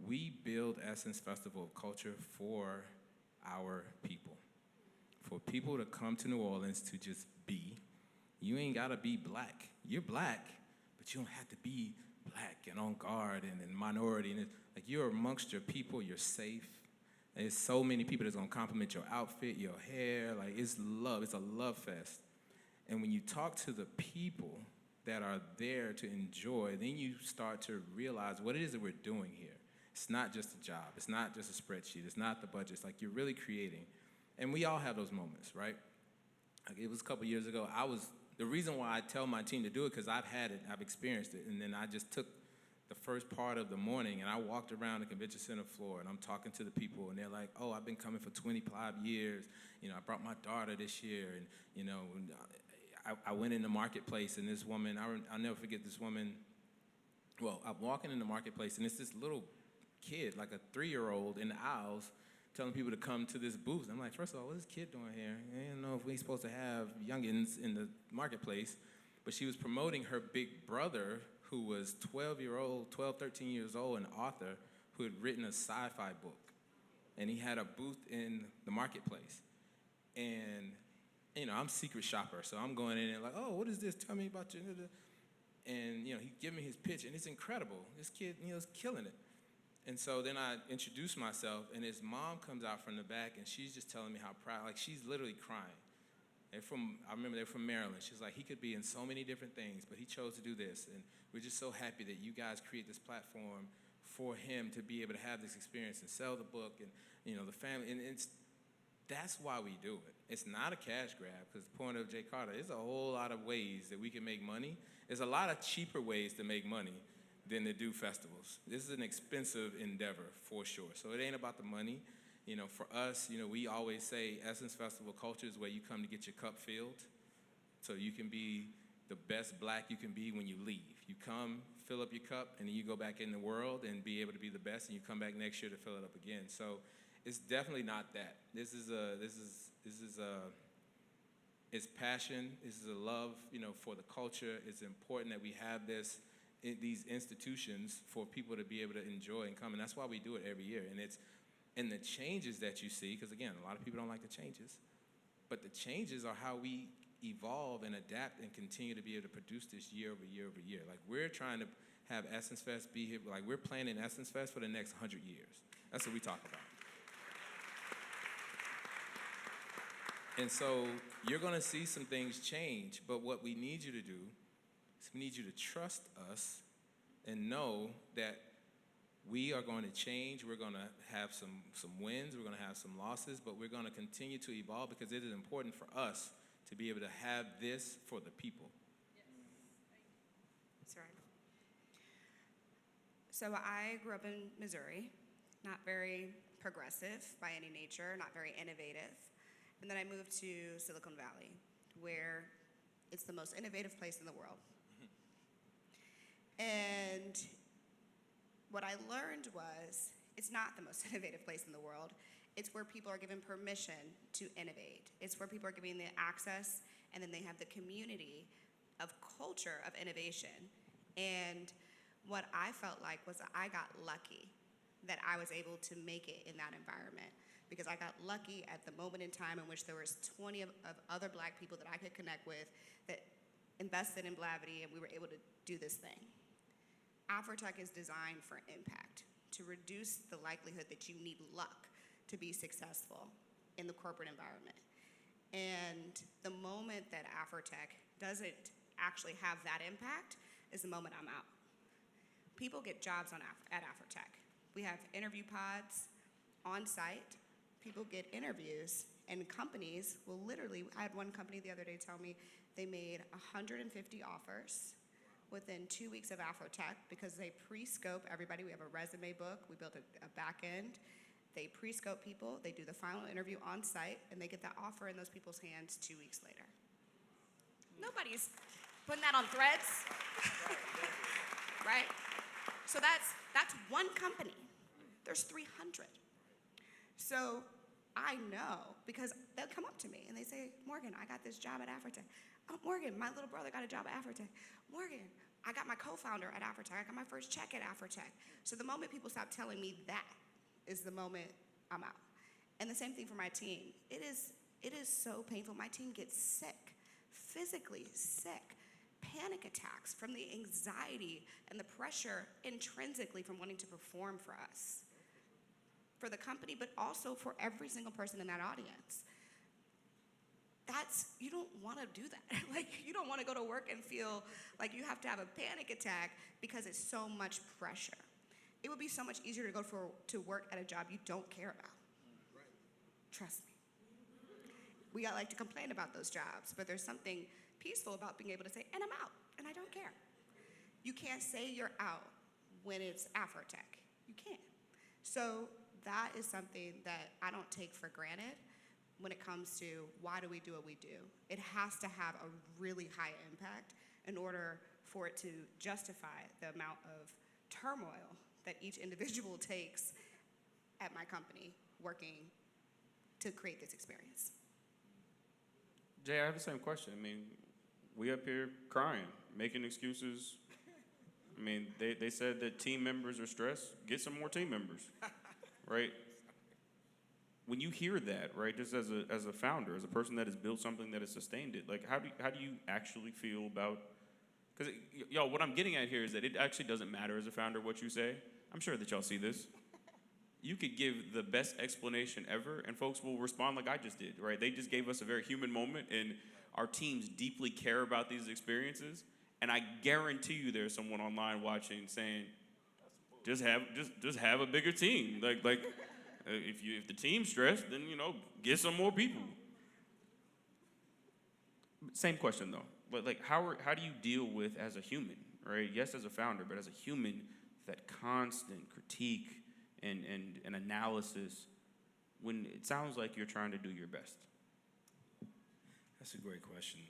we build Essence Festival of Culture for our people. For people to come to New Orleans to just be. You ain't gotta be black. You're black, but you don't have to be black and on guard and minority. And like, you're amongst your people, you're safe. There's so many people that's gonna compliment your outfit, your hair. Like, it's love, it's a love fest. And when you talk to the people that are there to enjoy, then you start to realize what it is that we're doing here. It's not just a job. It's not just a spreadsheet. It's not the budget. It's like you're really creating. And we all have those moments, right? Like, it was a couple years ago. The reason why I tell my team to do it, because I've had it, I've experienced it, and then I just took the first part of the morning and I walked around the convention center floor and I'm talking to the people and they're like, oh, I've been coming for 25 years. I brought my daughter this year, and I went in the marketplace and this woman, I'll never forget this woman. Well, I'm walking in the marketplace and it's this little kid, like a 3-year-old in the aisles, telling people to come to this booth. I'm like, first of all, what's this kid doing here? I don't know if we're supposed to have youngins in the marketplace. But she was promoting her big brother, who was 12, 13 years old, an author who had written a sci-fi book. And he had a booth in the marketplace. And, I'm a secret shopper, so I'm going in and like, oh, what is this? Tell me about your... And, he gave me his pitch, and it's incredible. This kid, is killing it. And so then I introduced myself, and his mom comes out from the back, and she's just telling me how proud, like, she's literally crying. I remember they're from Maryland. She's like, he could be in so many different things, but he chose to do this. And we're just so happy that you guys create this platform for him to be able to have this experience and sell the book and, the family. And that's why we do it. It's not a cash grab, because the point of Jay Carter, there's a whole lot of ways that we can make money. There's a lot of cheaper ways to make money than to do festivals. This is an expensive endeavor, for sure. So it ain't about the money. You know, for us, you know, we always say Essence Festival culture is where you come to get your cup filled, so you can be the best black you can be when you leave. You come, fill up your cup, and then you go back in the world and be able to be the best, and you come back next year to fill it up again. So it's definitely not that. It's passion. This is a love, you know, for the culture. It's important that we have these institutions for people to be able to enjoy and come, and that's why we do it every year. And the changes that you see, because again, a lot of people don't like the changes, but the changes are how we evolve and adapt and continue to be able to produce this year over year over year. Like, we're trying to have Essence Fest be here, like, we're planning Essence Fest for the next 100 years. That's what we talk about. And so you're gonna see some things change, but what we need you to do is we need you to trust us and know that we are going to change. We're going to have some wins. We're going to have some losses, but we're going to continue to evolve because it is important for us to be able to have this for the people. Yes. That's right. So I grew up in Missouri, not very progressive by any nature, not very innovative. And then I moved to Silicon Valley, where it's the most innovative place in the world. And what I learned was, it's not the most innovative place in the world. It's where people are given permission to innovate. It's where people are given the access, and then they have the community of culture of innovation. And what I felt like was that I got lucky that I was able to make it in that environment, because I got lucky at the moment in time in which there was 20 of other black people that I could connect with that invested in Blavity, and we were able to do this thing. Afrotech is designed for impact, to reduce the likelihood that you need luck to be successful in the corporate environment. And the moment that Afrotech doesn't actually have that impact is the moment I'm out. People get jobs at Afrotech. We have interview pods on site. People get interviews, and companies will literally, I had one company the other day tell me they made 150 offers within 2 weeks of Afrotech because they pre-scope everybody. We have a resume book. We built a back end. They pre-scope people. They do the final interview on site, and they get that offer in those people's hands 2 weeks later. Nobody's putting that on Threads, right? So that's one company. There's 300. So I know, because they'll come up to me and they say, Morgan, I got this job at Afrotech. Oh, Morgan, my little brother got a job at Afrotech. Morgan, I got my co-founder at Afrotech. I got my first check at Afrotech. So the moment people stop telling me that is the moment I'm out. And the same thing for my team. It is so painful. My team gets sick, physically sick, panic attacks from the anxiety and the pressure intrinsically from wanting to perform for us, for the company, but also for every single person in that audience. You don't want to do that. Like, you don't want to go to work and feel like you have to have a panic attack because it's so much pressure. It would be so much easier to go to work at a job you don't care about. Right. Trust me. We like to complain about those jobs, but there's something peaceful about being able to say, and I'm out, and I don't care. You can't say you're out when it's Afrotech. You can't. So that is something that I don't take for granted when it comes to why do we do what we do. It has to have a really high impact in order for it to justify the amount of turmoil that each individual takes at my company working to create this experience. Jay, I have the same question. I mean, we up here crying, making excuses. I mean, they said that team members are stressed. Get some more team members, right? When you hear that, right, just as a founder, as a person that has built something that has sustained it, like how do you actually feel about? Because y'all, what I'm getting at here is that it actually doesn't matter as a founder what you say. I'm sure that y'all see this. You could give the best explanation ever, and folks will respond like I just did, right? They just gave us a very human moment, and our teams deeply care about these experiences. And I guarantee you, there's someone online watching saying, just have a bigger team. Like. If the team's stressed, then, get some more people. Same question though, but like how do you deal with as a human, right? Yes, as a founder, but as a human, that constant critique and analysis. when it sounds like you're trying to do your best? That's a great question.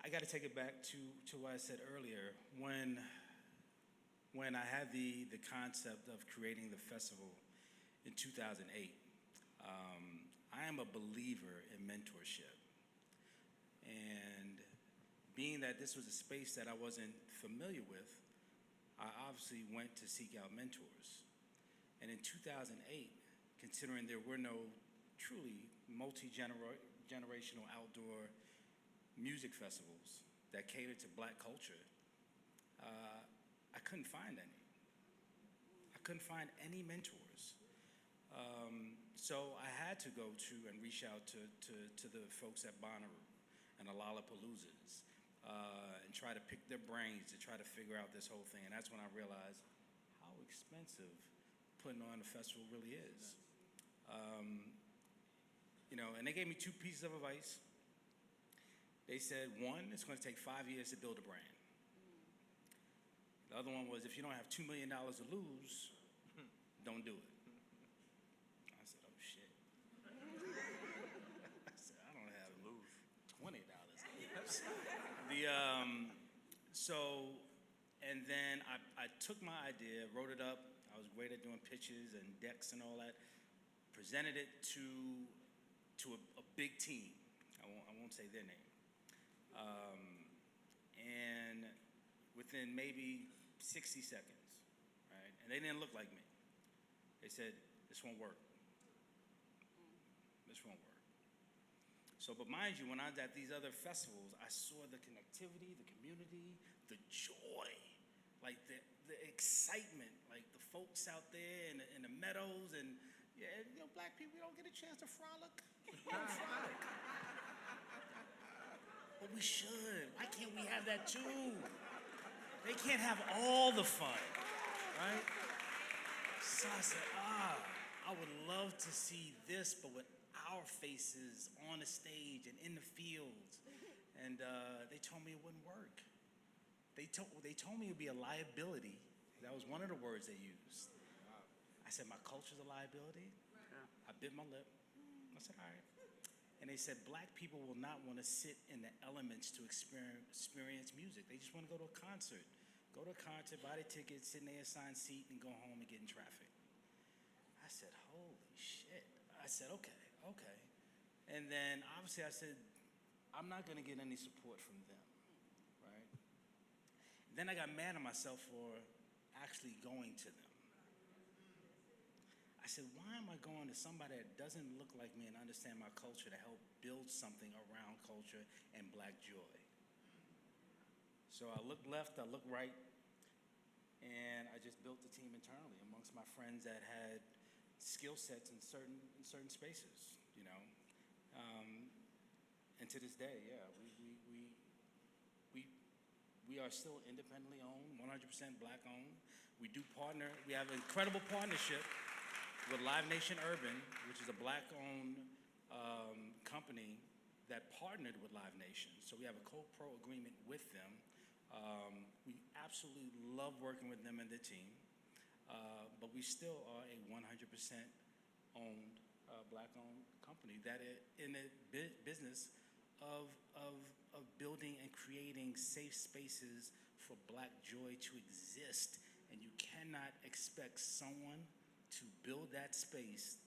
I got to take it back to what I said earlier. When I had the concept of creating the festival in 2008, I am a believer in mentorship. And being that this was a space that I wasn't familiar with, I obviously went to seek out mentors. And in 2008, considering there were no truly multi-generational outdoor music festivals that catered to Black culture, I couldn't find any. I couldn't find any mentors. So I had to go to and reach out to the folks at Bonnaroo and the Lollapaloozas and try to pick their brains to try to figure out this whole thing. And that's when I realized how expensive putting on a festival really is. You know, and they gave me two pieces of advice. They said, one, it's going to take 5 years to build a brand. The other one was, if you don't have $2 million to lose, don't do it. I said, oh shit. I said, I don't have $20 to lose. And then I took my idea, wrote it up. I was great at doing pitches and decks and all that. Presented it to a big team. I won't say their name. And within maybe 60 seconds, right? And they didn't look like me. They said, this won't work. This won't work. So, but mind you, when I was at these other festivals, I saw the connectivity, the community, the joy, like the excitement, like the folks out there in the meadows, and yeah, you know, Black people, we don't get a chance to frolic. We don't frolic. But we should. Why can't we have that too? They can't have all the fun, right? So I said, I would love to see this, but with our faces on the stage and in the fields. And they told me it wouldn't work. They told me it would be a liability. That was one of the words they used. I said, my culture's a liability? I bit my lip. I said, all right. And they said, Black people will not want to sit in the elements to experience music. They just want to go to a concert. Go to a concert, buy the ticket, sit in their assigned seat, and go home and get in traffic. I said, holy shit. I said, okay. And then, obviously, I said, I'm not going to get any support from them, right? Then I got mad at myself for actually going to them. I said, why am I going to somebody that doesn't look like me and understand my culture to help build something around culture and Black joy? So I looked left, I looked right, and I just built the team internally amongst my friends that had skill sets in certain spaces, you know. And to this day, yeah, we are still independently owned, 100% Black owned. We do partner. We have an incredible partnership with Live Nation Urban, which is a Black-owned company that partnered with Live Nation. So we have a co-pro agreement with them. We absolutely love working with them and their team, but we still are a 100% owned, Black-owned company that is in the business of building and creating safe spaces for Black joy to exist. And you cannot expect someone to build that space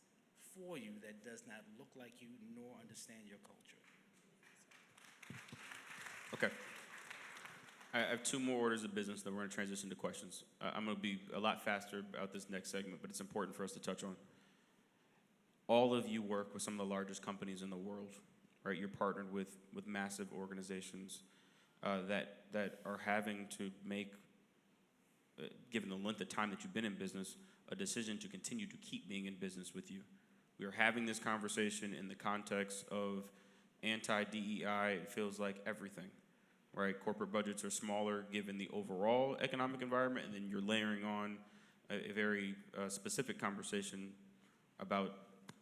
for you that does not look like you nor understand your culture. Okay. I have two more orders of business, then we're going to transition to questions. I'm going to be a lot faster about this next segment, but it's important for us to touch on. All of you work with some of the largest companies in the world, right? You're partnered with massive organizations that are having to make, given the length of time that you've been in business, a decision to continue to keep being in business with you. We are having this conversation in the context of anti-DEI. It feels like everything, right? Corporate budgets are smaller given the overall economic environment, and then you're layering on a very specific conversation about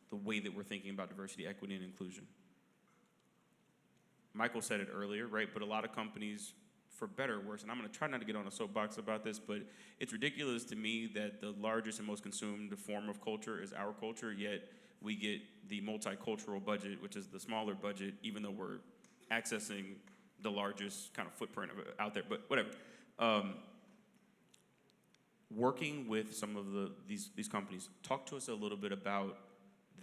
the way that we're thinking about diversity, equity, and inclusion. Michael said it earlier, right? But a lot of companies for better or worse, and I'm going to try not to get on a soapbox about this, but it's ridiculous to me that the largest and most consumed form of culture is our culture, yet we get the multicultural budget, which is the smaller budget, even though we're accessing the largest kind of footprint of it out there, but whatever. Working with some of these companies, talk to us a little bit about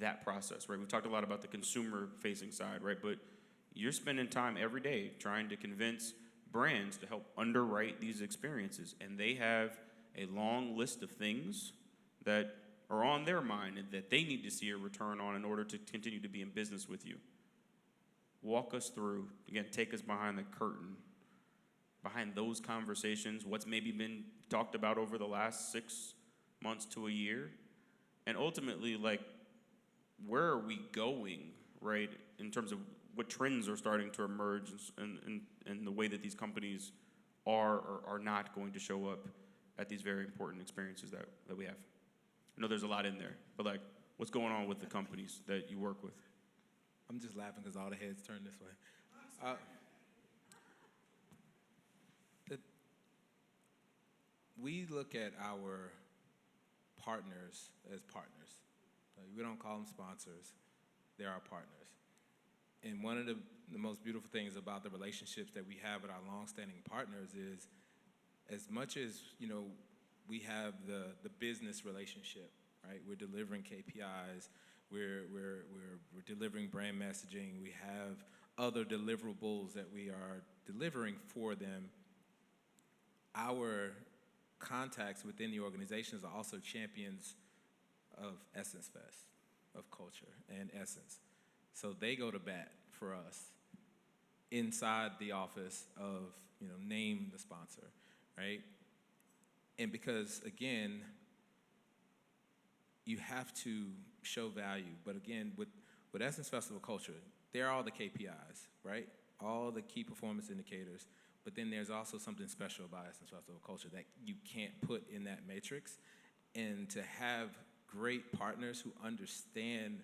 that process, right? We've talked a lot about the consumer-facing side, right? But you're spending time every day trying to convince brands to help underwrite these experiences, and they have a long list of things that are on their mind and that they need to see a return on in order to continue to be in business with you. Walk us through, again, take us behind the curtain, behind those conversations, what's maybe been talked about over the last 6 months to a year, and ultimately, like, where are we going, right, in terms of what trends are starting to emerge and the way that these companies are or are not going to show up at these very important experiences that we have. I know there's a lot in there, but like, what's going on with the companies that you work with? I'm just laughing because all the heads turn this way. We look at our partners as partners. We don't call them sponsors. They're our partners. And one of the most beautiful things about the relationships that we have with our longstanding partners is, as much as, you know, we have the business relationship, right? We're delivering KPIs. We're delivering brand messaging. We have other deliverables that we are delivering for them. Our contacts within the organizations are also champions of Essence Fest, of culture and essence. So they go to bat for us inside the office of, you know, name the sponsor, right? And because, again, you have to show value. But again, with Essence Festival Culture, there are all the KPIs, right? All the key performance indicators. But then there's also something special about Essence Festival Culture that you can't put in that matrix. And to have great partners who understand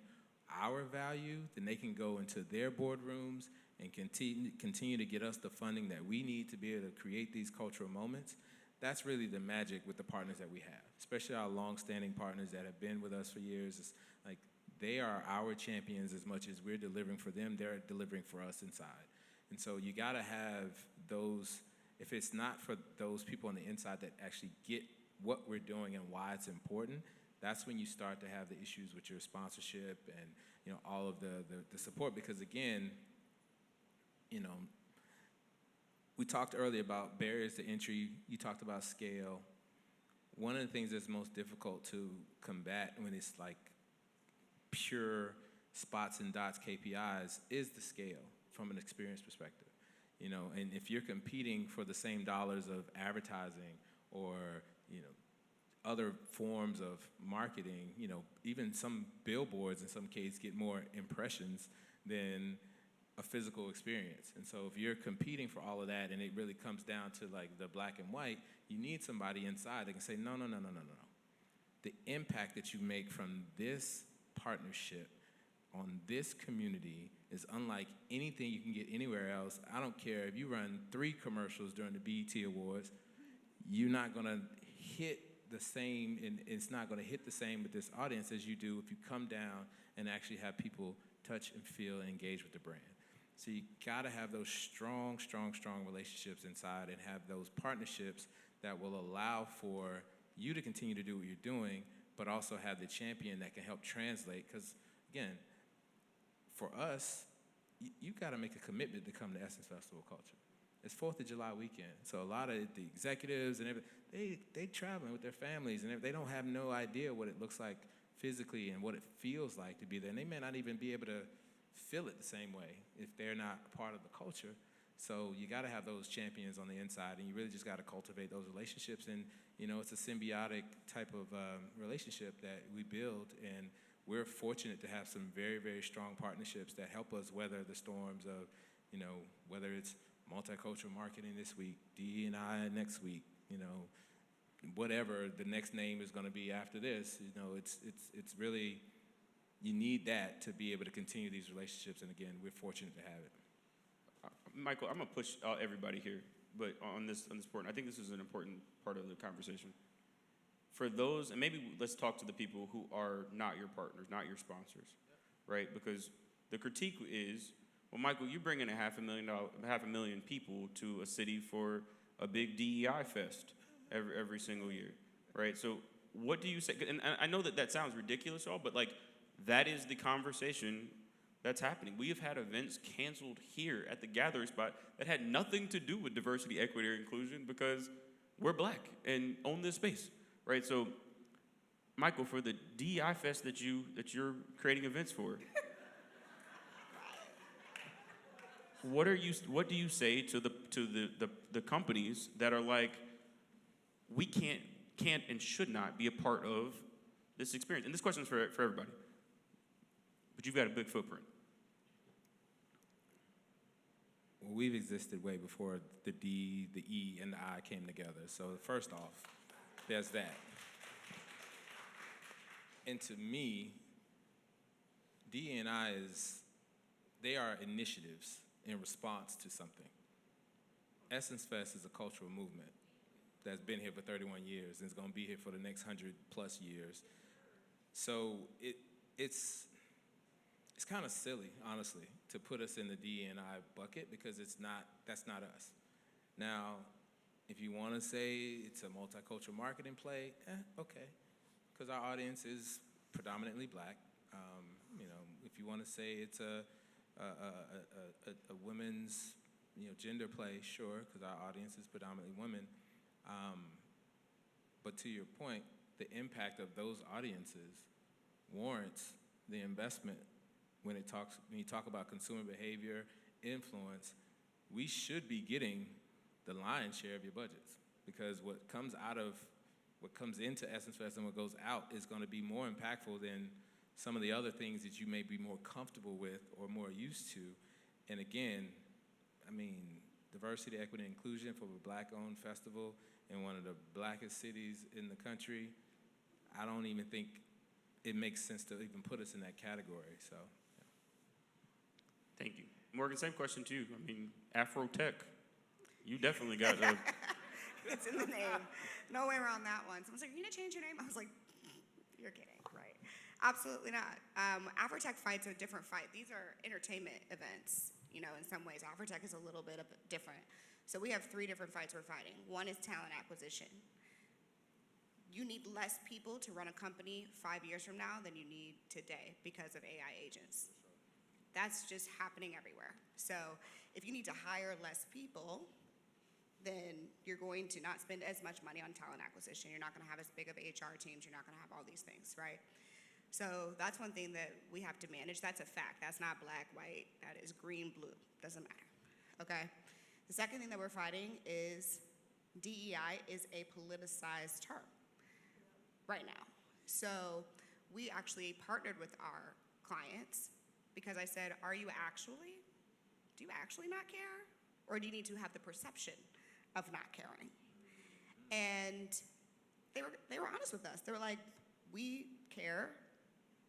our value, then they can go into their boardrooms and continue to get us the funding that we need to be able to create these cultural moments. That's really the magic with the partners that we have, especially our long-standing partners that have been with us for years. It's like, they are our champions as much as we're delivering for them, they're delivering for us inside. And so you gotta have those, if it's not for those people on the inside that actually get what we're doing and why it's important, that's when you start to have the issues with your sponsorship and, you know, all of the support. Because again, you know, we talked earlier about barriers to entry. You talked about scale. One of the things that's most difficult to combat when it's like pure spots and dots KPIs is the scale from an experience perspective. You know, and if you're competing for the same dollars of advertising or, you know, other forms of marketing, you know, even some billboards in some cases get more impressions than a physical experience. And so if you're competing for all of that and it really comes down to like the black and white, you need somebody inside that can say, no. The impact that you make from this partnership on this community is unlike anything you can get anywhere else. I don't care if you run 3 commercials during the BET Awards, you're not gonna hit the same, and it's not gonna hit the same with this audience as you do if you come down and actually have people touch and feel and engage with the brand. So you gotta have those strong relationships inside and have those partnerships that will allow for you to continue to do what you're doing, but also have the champion that can help translate. Because again, for us, you gotta make a commitment to come to Essence Festival Culture. It's 4th of July weekend, so a lot of the executives and everything, they traveling with their families, and they don't have no idea what it looks like physically and what it feels like to be there. And they may not even be able to feel it the same way if they're not a part of the culture. So you got to have those champions on the inside, and you really just got to cultivate those relationships. And, you know, it's a symbiotic type of relationship that we build, and we're fortunate to have some very, very strong partnerships that help us weather the storms of, you know, whether it's multicultural marketing this week, DE&I next week, you know, whatever the next name is going to be after this. You know, it's really, you need that to be able to continue these relationships. And again, we're fortunate to have it. Michael, I'm gonna push everybody here. but on this point, I think this is an important part of the conversation. For those, and maybe let's talk to the people who are not your partners, not your sponsors, right? Because the critique is, well, Michael, you bring in a half a million people to a city for a big DEI fest every single year, right? So what do you say? And I know that sounds ridiculous, all, but like that is the conversation that's happening. We have had events canceled here at the Gathering Spot that had nothing to do with diversity, equity, or inclusion because we're black and own this space, right? So, Michael, for the DEI fest that you're creating events for, what do you say to the companies that are like, we can't and should not be a part of this experience? And this question is for everybody, but you've got a big footprint. Well, we've existed way before the D, the E, and the I came together. So first off, there's that. And to me, D and I they are initiatives in response to something. Essence Fest is a cultural movement that's been here for 31 years and is going to be here for the next 100+ years. So it's kind of silly, honestly, to put us in the D&I bucket because that's not us. Now, if you want to say it's a multicultural marketing play, okay, because our audience is predominantly black. If you want to say it's a women's gender play, sure, because our audience is predominantly women. But to your point, the impact of those audiences warrants the investment. When you talk about consumer behavior, influence, we should be getting the lion's share of your budgets because what comes into Essence Fest and what goes out is going to be more impactful than some of the other things that you may be more comfortable with or more used to. And again, diversity, equity, and inclusion for a black-owned festival in one of the blackest cities in the country, I don't even think it makes sense to even put us in that category, so. Yeah. Thank you. Morgan, same question to you. Afro Tech, you definitely got the... It's in the name. No way around that one. Someone's like, you need to change your name? I was like, you're kidding, right? Absolutely not. Afrotech Fight's a different fight. These are entertainment events. In some ways, Afrotech is a little bit different. So we have 3 different fights we're fighting. One is talent acquisition. You need less people to run a company 5 years from now than you need today because of AI agents. That's just happening everywhere. So if you need to hire less people, then you're going to not spend as much money on talent acquisition. You're not going to have as big of HR teams. You're not going to have all these things, right? So that's one thing that we have to manage. That's a fact. That's not black, white. That is green, blue. Doesn't matter, okay? The second thing that we're fighting is DEI is a politicized term right now. So we actually partnered with our clients because I said, do you actually not care? Or do you need to have the perception of not caring? And they were honest with us. They were like, we care.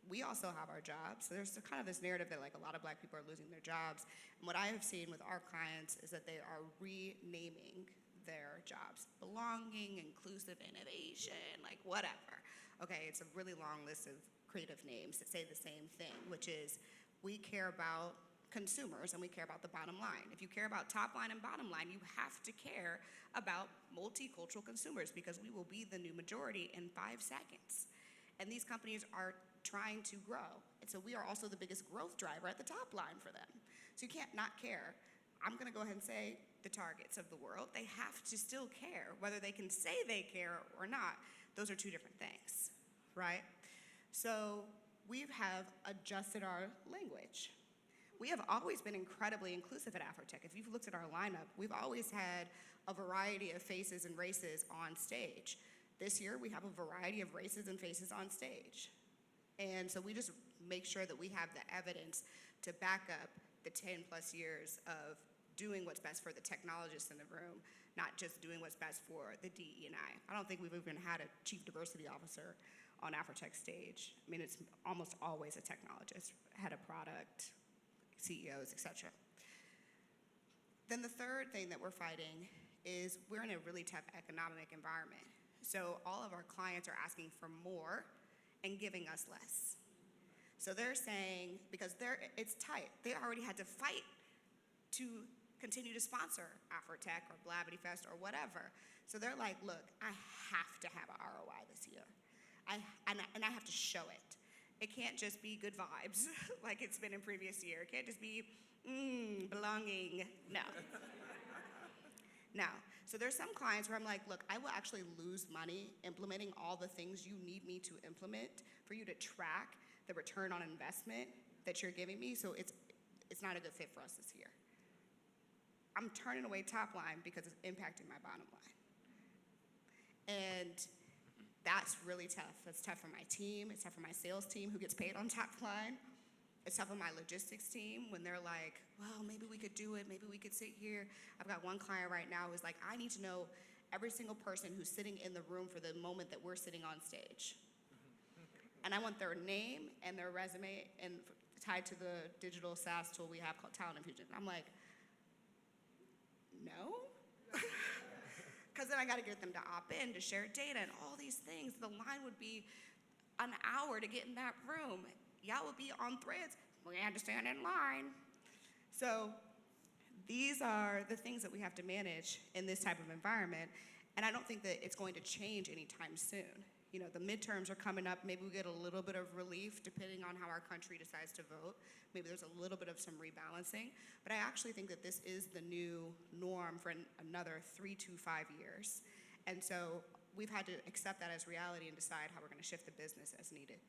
We also have our jobs. So there's kind of this narrative that like a lot of black people are losing their jobs. And what I have seen with our clients is that they are renaming their jobs. Belonging, inclusive innovation, like whatever. Okay, it's a really long list of creative names that say the same thing, which is we care about consumers and we care about the bottom line. If you care about top line and bottom line, you have to care about multicultural consumers because we will be the new majority in 5 seconds. And these companies are trying to grow. And so we are also the biggest growth driver at the top line for them. So you can't not care. I'm gonna go ahead and say the Targets of the world, they have to still care. Whether they can say they care or not, those are 2 different things, right? So we have adjusted our language. We have always been incredibly inclusive at Afrotech. If you've looked at our lineup, we've always had a variety of faces and races on stage. This year, we have a variety of races and faces on stage. And so we just make sure that we have the evidence to back up the 10+ years of doing what's best for the technologists in the room, not just doing what's best for the DE&I. I don't think we've even had a chief diversity officer on Afrotech stage. It's almost always a technologist, head of product, CEOs, etc. Then the third thing that we're fighting is we're in a really tough economic environment. So all of our clients are asking for more and giving us less. So they're saying, because it's tight, they already had to fight to continue to sponsor Afrotech or Blavity Fest or whatever. So they're like, look, I have to have an ROI this year. And I have to show it. It can't just be good vibes like it's been in previous year. It can't just be belonging. No. No. So there's some clients where I'm like, look, I will actually lose money implementing all the things you need me to implement for you to track the return on investment that you're giving me. So it's not a good fit for us this year. I'm turning away top line because it's impacting my bottom line. And that's really tough. That's tough for my team. It's tough for my sales team who gets paid on top line. It's tough for my logistics team when they're like, well, maybe we could do it. Maybe we could sit here. I've got one client right now who's like, I need to know every single person who's sitting in the room for the moment that we're sitting on stage. And I want their name and their resume and tied to the digital SaaS tool we have called Talent Infusion. I'm like, no? Because then I got to get them to opt in, to share data, and all these things. The line would be an hour to get in that room. Y'all would be on threads. We had to stand in line. So these are the things that we have to manage in this type of environment. And I don't think that it's going to change anytime soon. You know, the midterms are coming up. Maybe we get a little bit of relief depending on how our country decides to vote. Maybe there's a little bit of some rebalancing. But I actually think that this is the new norm for another 3 to 5 years. And so we've had to accept that as reality and decide how we're going to shift the business as needed.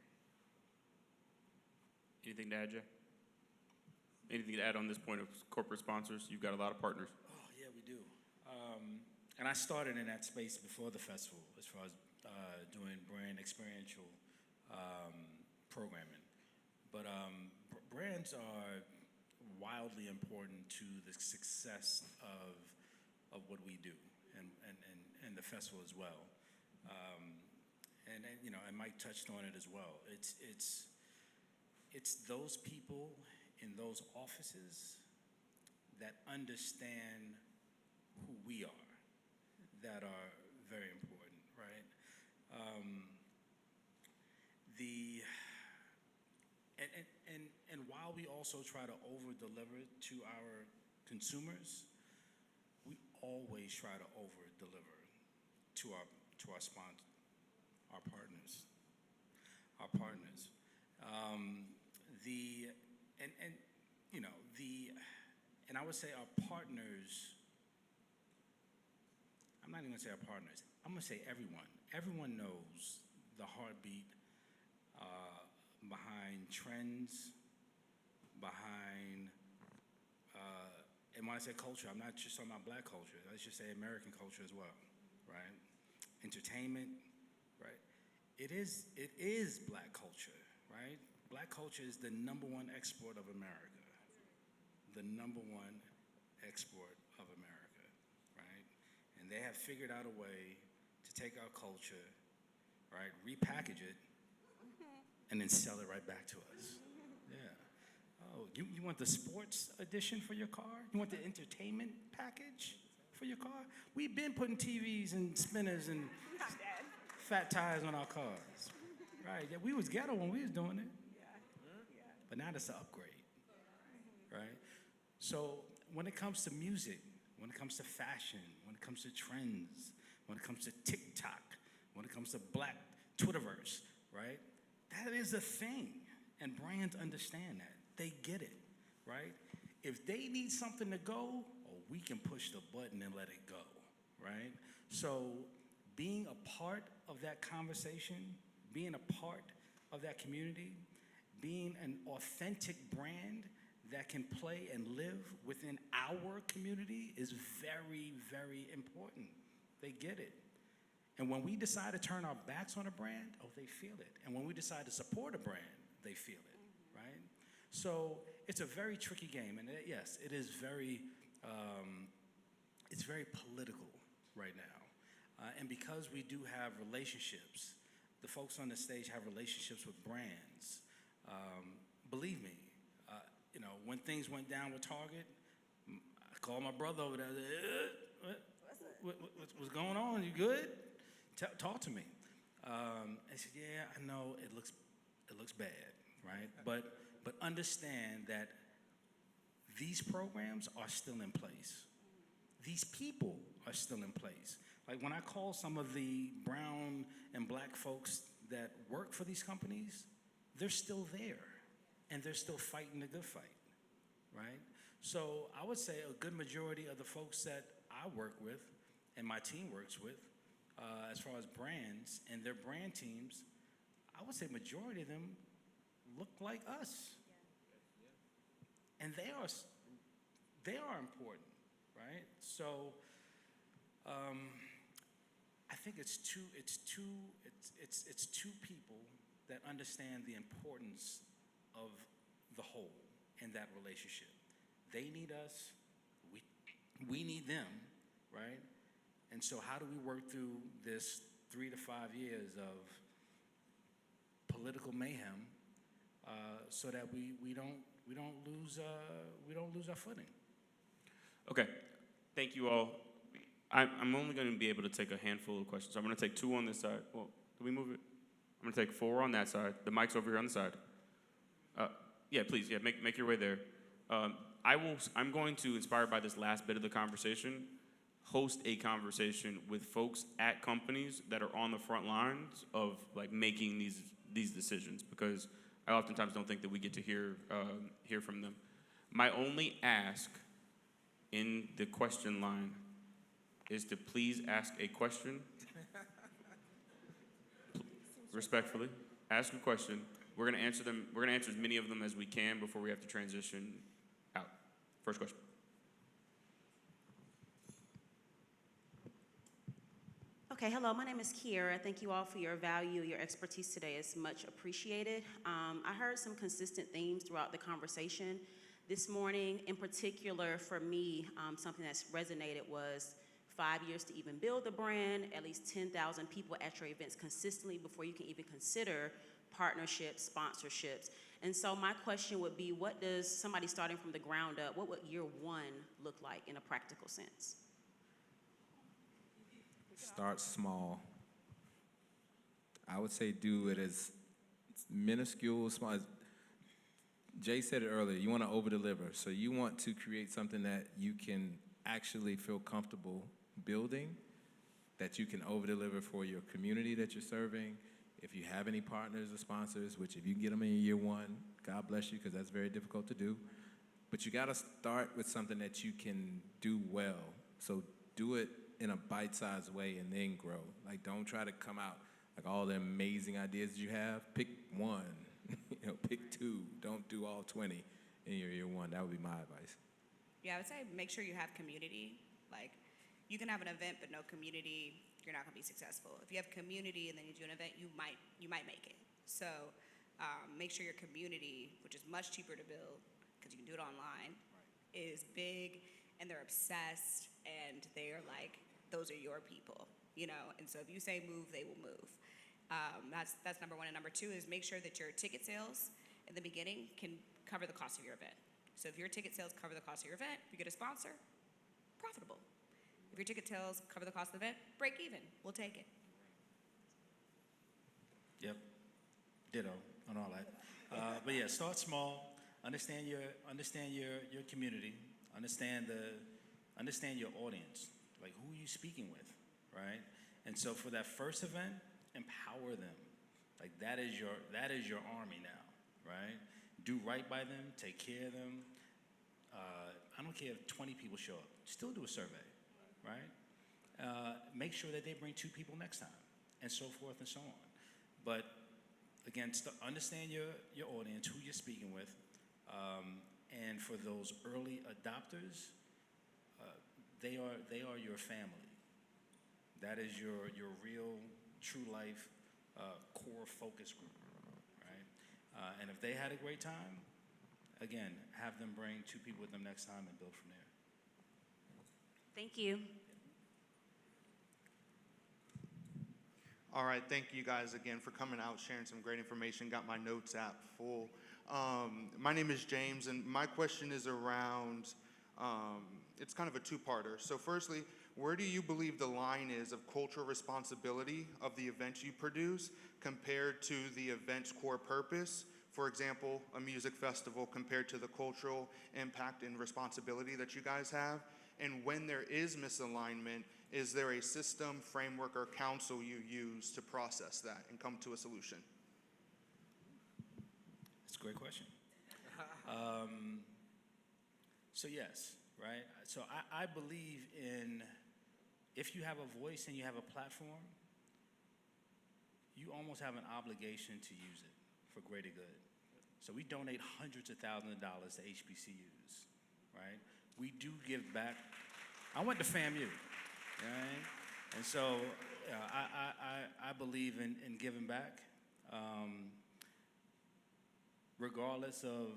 Anything to add, Jay? Anything to add on this point of corporate sponsors? You've got a lot of partners. Oh, yeah, we do. And I started in that space before the festival as far as doing brand experiential programming. But brands are wildly important to the success of what we do and the festival as well. And you know, and Mike touched on it as well. It's those people in those offices that understand who we are that are very important, right? And while we also try to over-deliver to our consumers, we always try to over-deliver to our sponsors, our partners. And I would say our partners, I'm not even gonna say our partners, I'm gonna say everyone. Everyone knows the heartbeat behind trends, behind, and when I say culture, I'm not just talking about Black culture, let's just say American culture as well, right? Entertainment, right? It is Black culture, right? Black culture is the #1 export of America. The #1 export of America, right? And they have figured out a way to take our culture, right, repackage it, and then sell it right back to us. Yeah. Oh, you want the sports edition for your car? You want the entertainment package for your car? We've been putting TVs and spinners and fat tires on our cars. Right, yeah, we was ghetto when we was doing it. But now that's an upgrade, right? So when it comes to music, when it comes to fashion, when it comes to trends, when it comes to TikTok, when it comes to Black Twitterverse, right? That is a thing, and brands understand that. They get it, right? If they need something to go, oh, we can push the button and let it go, right? So being a part of that conversation, being a part of that community, being an authentic brand that can play and live within our community is very, very important. They get it. And when we decide to turn our backs on a brand, oh, they feel it. And when we decide to support a brand, they feel it, right? So it's a very tricky game. And yes, it is it's very political right now. And because we do have relationships, the folks on the stage have relationships with brands. Believe me, you know, when things went down with Target, I called my brother over there. What's going on? You good? Talk to me. I said, yeah, I know it looks bad, right? But understand that these programs are still in place. These people are still in place. Like when I call some of the brown and black folks that work for these companies, they're still there, and they're still fighting the good fight, right? So I would say a good majority of the folks that I work with and my team works with, as far as brands and their brand teams, I would say majority of them look like us. And they are important, right? So I think it's two people that understand the importance of the whole in that relationship. They need us, we need them, right? And so how do we work through this 3 to 5 years of political mayhem so that we don't lose our footing? Okay, thank you all. I'm only going to be able to take a handful of questions. I'm going to take 2 on this side. Well, do we move it? I'm going to take 4 on that side. The mic's over here on the side. Yeah, please. Yeah, make your way there. I'm going to, inspired by this last bit of the conversation, host a conversation with folks at companies that are on the front lines of like making these decisions, because I oftentimes don't think that we get to hear from them. My only ask in the question line is to please ask a question. Respectfully, ask a question. We're going to answer them. We're going to answer as many of them as we can before we have to transition out. First question. Okay, hello, my name is Kiera. Thank you all for your value. Your expertise today is much appreciated. I heard some consistent themes throughout the conversation this morning. In particular, for me, something that's resonated was 5 years to even build the brand, at least 10,000 people at your events consistently before you can even consider partnerships, sponsorships. And so my question would be, what does somebody starting from the ground up, what would year 1 look like in a practical sense? Start small. I would say do it as minuscule, small. As Jay said it earlier, you want to over-deliver. So you want to create something that you can actually feel comfortable building, that you can over-deliver for your community that you're serving. If you have any partners or sponsors, which if you can get them in year 1, God bless you, because that's very difficult to do. But you got to start with something that you can do well. So do it in a bite-sized way and then grow. Like, don't try to come out like all the amazing ideas that you have. Pick 1, pick 2. Don't do all 20 in your year 1. That would be my advice. Yeah, I would say make sure you have community. Like, you can have an event but no community, you're not gonna be successful. If you have community and then you do an event, you might make it. So make sure your community, which is much cheaper to build because you can do it online, is big, and they're obsessed, and they're like, those are your people, And so if you say move, they will move. That's number 1. And number 2 is make sure that your ticket sales in the beginning can cover the cost of your event. So if your ticket sales cover the cost of your event, you get a sponsor, profitable. If your ticket sales cover the cost of the event, break even. We'll take it. Yep, ditto on all that. But yeah, start small. Understand your community. Understand your audience. Like, who are you speaking with, right? And so for that first event, empower them. Like, that is your army now, right? Do right by them. Take care of them. I don't care if 20 people show up. Still do a survey, right? Make sure that they bring 2 people next time, and so forth and so on. But again, understand your audience, who you're speaking with, and for those early adopters, they are your family. That is your real, true life core focus group, right? And if they had a great time, again, have them bring 2 people with them next time and build from there. Thank you. All right, thank you guys again for coming out, sharing some great information. Got my notes app full. My name is James, and my question is around, it's kind of a 2-parter. So firstly, where do you believe the line is of cultural responsibility of the events you produce compared to the event's core purpose? For example, a music festival compared to the cultural impact and responsibility that you guys have? And when there is misalignment, is there a system, framework, or counsel you use to process that and come to a solution? That's a great question. So yes, right? So I believe in, if you have a voice and you have a platform, you almost have an obligation to use it for greater good. So we donate hundreds of thousands of dollars to HBCUs, right? We do give back. I went to FAMU, right? And so I believe in giving back, regardless of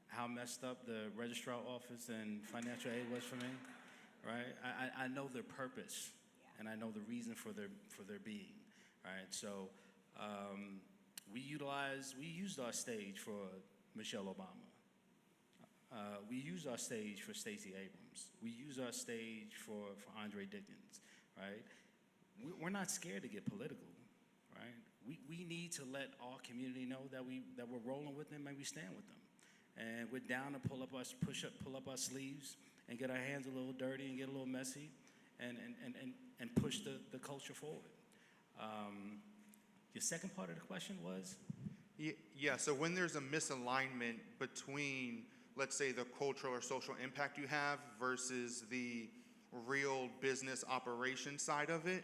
how messed up the registrar office and financial aid was for me, right? I know their purpose, and I know the reason for their being, right? So we used our stage for Michelle Obama. We use our stage for Stacey Abrams. We use our stage for Andre Dickens, right? We're not scared to get political, right? We need to let our community know that we're rolling with them and we stand with them. And we're down to pull up our sleeves and get our hands a little dirty and get a little messy and push the culture forward. Your second part of the question was? Yeah, so when there's a misalignment between, let's say, the cultural or social impact you have versus the real business operation side of it,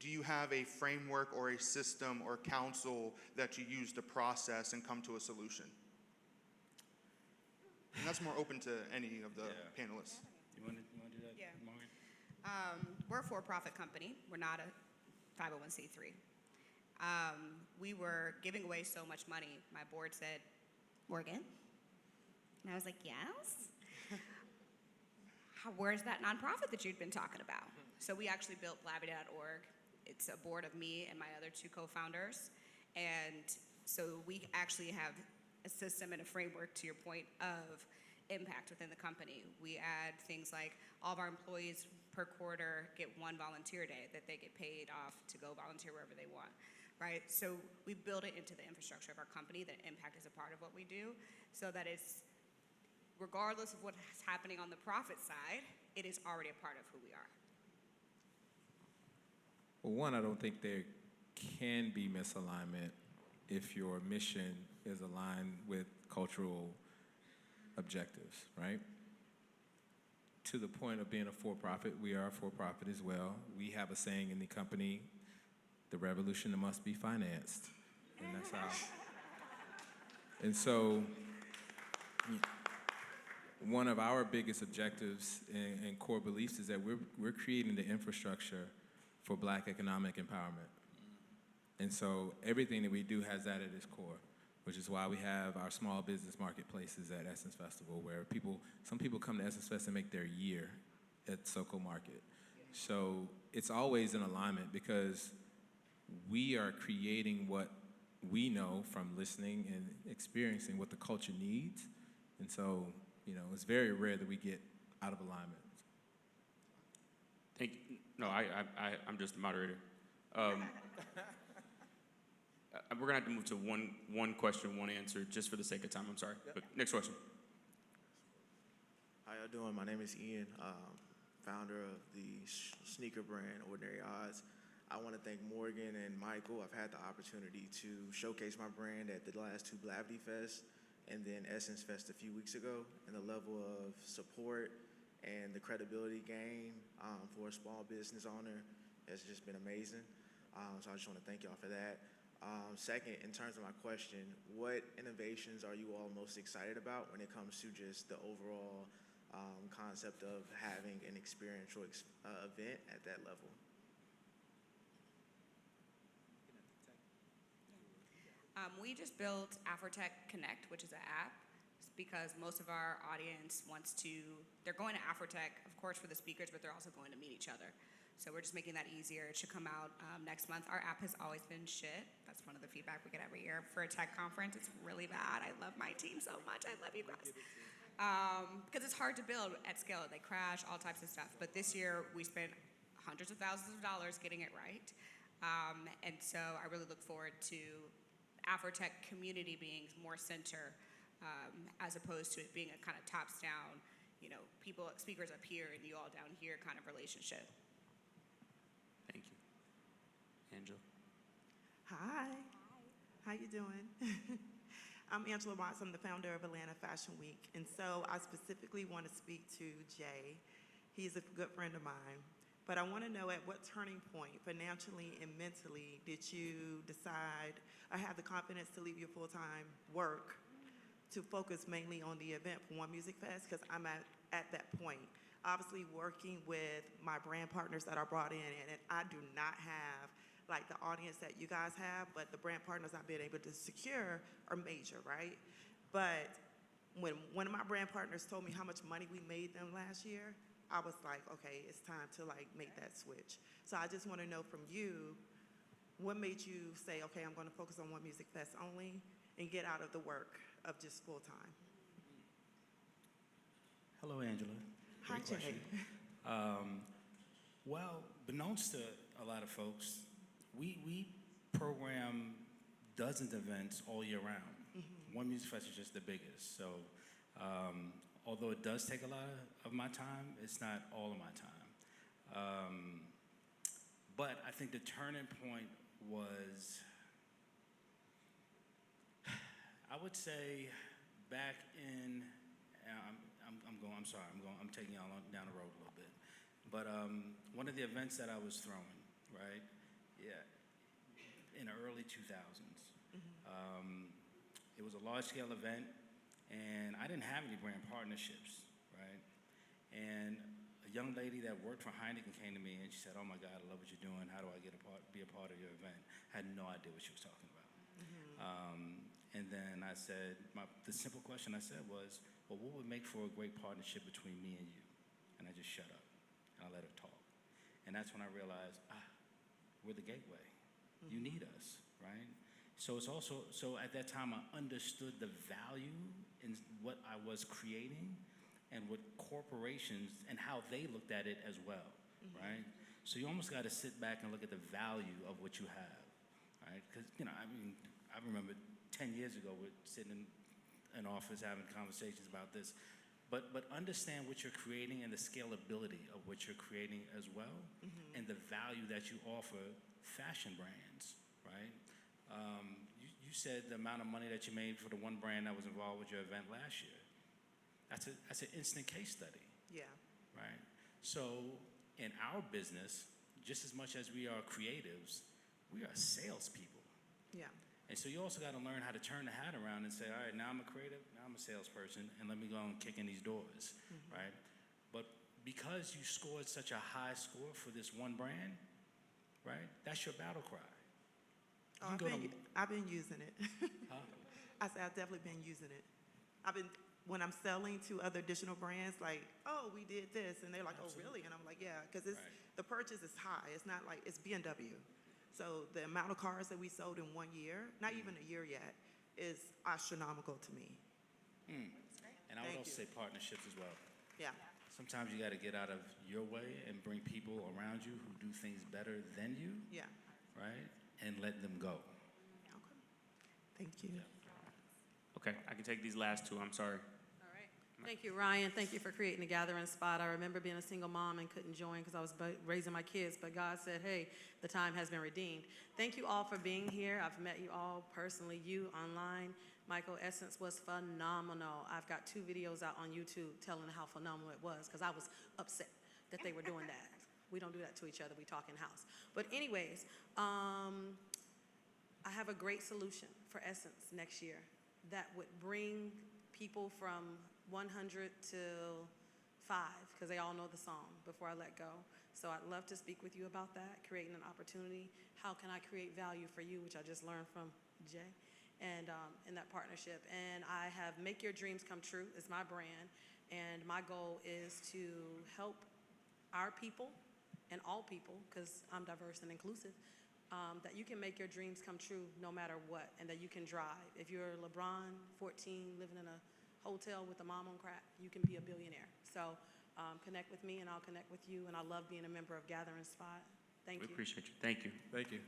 do you have a framework or a system or counsel that you use to process and come to a solution? And that's more open to any of the panelists. You want to do that, Yeah. Morgan? We're a for-profit company. We're not a 501c3. We were giving away so much money. My board said, Morgan? And I was like, yes? Where's that nonprofit that you'd been talking about? So we actually built Blavity.org. It's a board of me and my other two co-founders. And so we actually have a system and a framework, to your point, of impact within the company. We add things like all of our employees per quarter get one volunteer day that they get paid off to go volunteer wherever they want, right? So we build it into the infrastructure of our company that impact is a part of what we do, so that it's, regardless of what's happening on the profit side, it is already a part of who we are. Well, one, I don't think there can be misalignment if your mission is aligned with cultural objectives, right? To the point of being a for-profit, we are a for-profit as well. We have a saying in the company, the revolution must be financed. And that's how. And so, one of our biggest objectives and core beliefs is that we're creating the infrastructure for Black economic empowerment. And so everything that we do has that at its core, which is why we have our small business marketplaces at Essence Festival, where some people come to Essence Fest and make their year at SoCo Market. So it's always in alignment because we are creating what we know from listening and experiencing what the culture needs. And so, it's very rare that we get out of alignment. Thank you. No, I'm just the moderator. We're gonna have to move to one question, one answer, just for the sake of time. I'm sorry. But next question. How y'all doing? My name is Ian, founder of the sneaker brand Ordinary Odds. I want to thank Morgan and Michael. I've had the opportunity to showcase my brand at the last two Blavity Fest and then Essence Fest a few weeks ago, and the level of support and the credibility gained for a small business owner has just been amazing. So I just want to thank y'all for that. Second, in terms of my question, what innovations are you all most excited about when it comes to just the overall concept of having an experiential event at that level? We just built Afrotech Connect, which is an app, because most of our audience they're going to Afrotech, of course, for the speakers, but they're also going to meet each other. So we're just making that easier. It should come out next month. Our app has always been shit. That's one of the feedback we get every year for a tech conference. It's really bad. I love my team so much. I love you guys. Because it's hard to build at scale. They crash, all types of stuff. But this year, we spent hundreds of thousands of dollars getting it right. And so I really look forward to Afrotech community being more center as opposed to it being a kind of tops down, you know, people, speakers up here and you all down here kind of relationship. Thank you. Angela. Hi. How you doing? I'm Angela Watts. I'm the founder of Atlanta Fashion Week. And so I specifically want to speak to Jay. He's a good friend of mine. But I want to know, at what turning point, financially and mentally, did you decide or have the confidence to leave your full-time work to focus mainly on the event for One Music Fest? Because I'm at that point. Obviously working with my brand partners that are brought in, and I do not have like the audience that you guys have, but the brand partners I've been able to secure are major, right? But when one of my brand partners told me how much money we made them last year, I was like, okay, it's time to like make that switch. So I just want to know from you, what made you say, okay, I'm going to focus on One Music Fest only and get out of the work of just full time? Hello, Angela. Hi, Great Jay. question. Well, beknownst to a lot of folks, we program dozens of events all year round. One Music Fest is just the biggest. So although it does take a lot of my time, it's not all of my time. But I think the turning point was, I would say back in, I'm taking y'all down the road a little bit. But one of the events that I was throwing, right? Yeah, in the early 2000s. It was a large-scale event, and I didn't have any brand partnerships, right? And a young lady that worked for Heineken came to me and she said, "Oh my God, I love what you're doing. How do I be a part of your event?" I had no idea what she was talking about. And then I said, the simple question I said was, well, what would make for a great partnership between me and you? And I just shut up and I let her talk. And that's when I realized, we're the gateway. You need us, right? So it's also, so at that time I understood the value in what I was creating and what corporations and how they looked at it as well, right? So you almost got to sit back and look at the value of what you have, right? Because, you know, I mean, I remember 10 years ago we're sitting in an office having conversations about this, but understand what you're creating and the scalability of what you're creating as well, and the value that you offer fashion brands, right? You said the amount of money that you made for the one brand that was involved with your event last year. That's an instant case study. Yeah. Right? So in our business, just as much as we are creatives, we are salespeople. Yeah. And so you also got to learn how to turn the hat around and say, all right, now I'm a creative, now I'm a salesperson, and let me go and kick in these doors, right? But because you scored such a high score for this one brand, right, that's your battle cry. Oh, I've been using it. Huh? I said I've definitely been using it. When I'm selling to other additional brands, like, oh, we did this, and they're like, Absolutely. oh, really? And I'm like, yeah, because Right. the purchase is high. It's not like, it's BMW. So the amount of cars that we sold in 1 year, not even a year yet, is astronomical to me. And I would Thank also you. say partnerships as well. Yeah. Sometimes you got to get out of your way and bring people around you who do things better than you, Yeah. right? And let them go. Okay. Thank you. Okay, I can take these last two. I'm sorry. All right. Thank you, Ryan. Thank you for creating the gathering spot. I remember being a single mom and couldn't join because I was raising my kids, but God said, hey, the time has been redeemed. Thank you all for being here. I've met you all personally, you online. Michael, Essence was phenomenal. I've got 2 videos out on YouTube telling how phenomenal it was because I was upset that they were doing that. We don't do that to each other. We talk in-house. But anyways, I have a great solution for Essence next year that would bring people from 100 to 5, because they all know the song, before I let go. So I'd love to speak with you about that, creating an opportunity. How can I create value for you, which I just learned from Jay, and in that partnership. And I have Make Your Dreams Come True is my brand, and my goal is to help our people and all people, because I'm diverse and inclusive, that you can make your dreams come true no matter what, and that you can drive. If you're LeBron, 14, living in a hotel with a mom on crack, you can be a billionaire. So connect with me, and I'll connect with you, and I love being a member of Gathering Spot. Thank you. We appreciate you. Thank you. Thank you.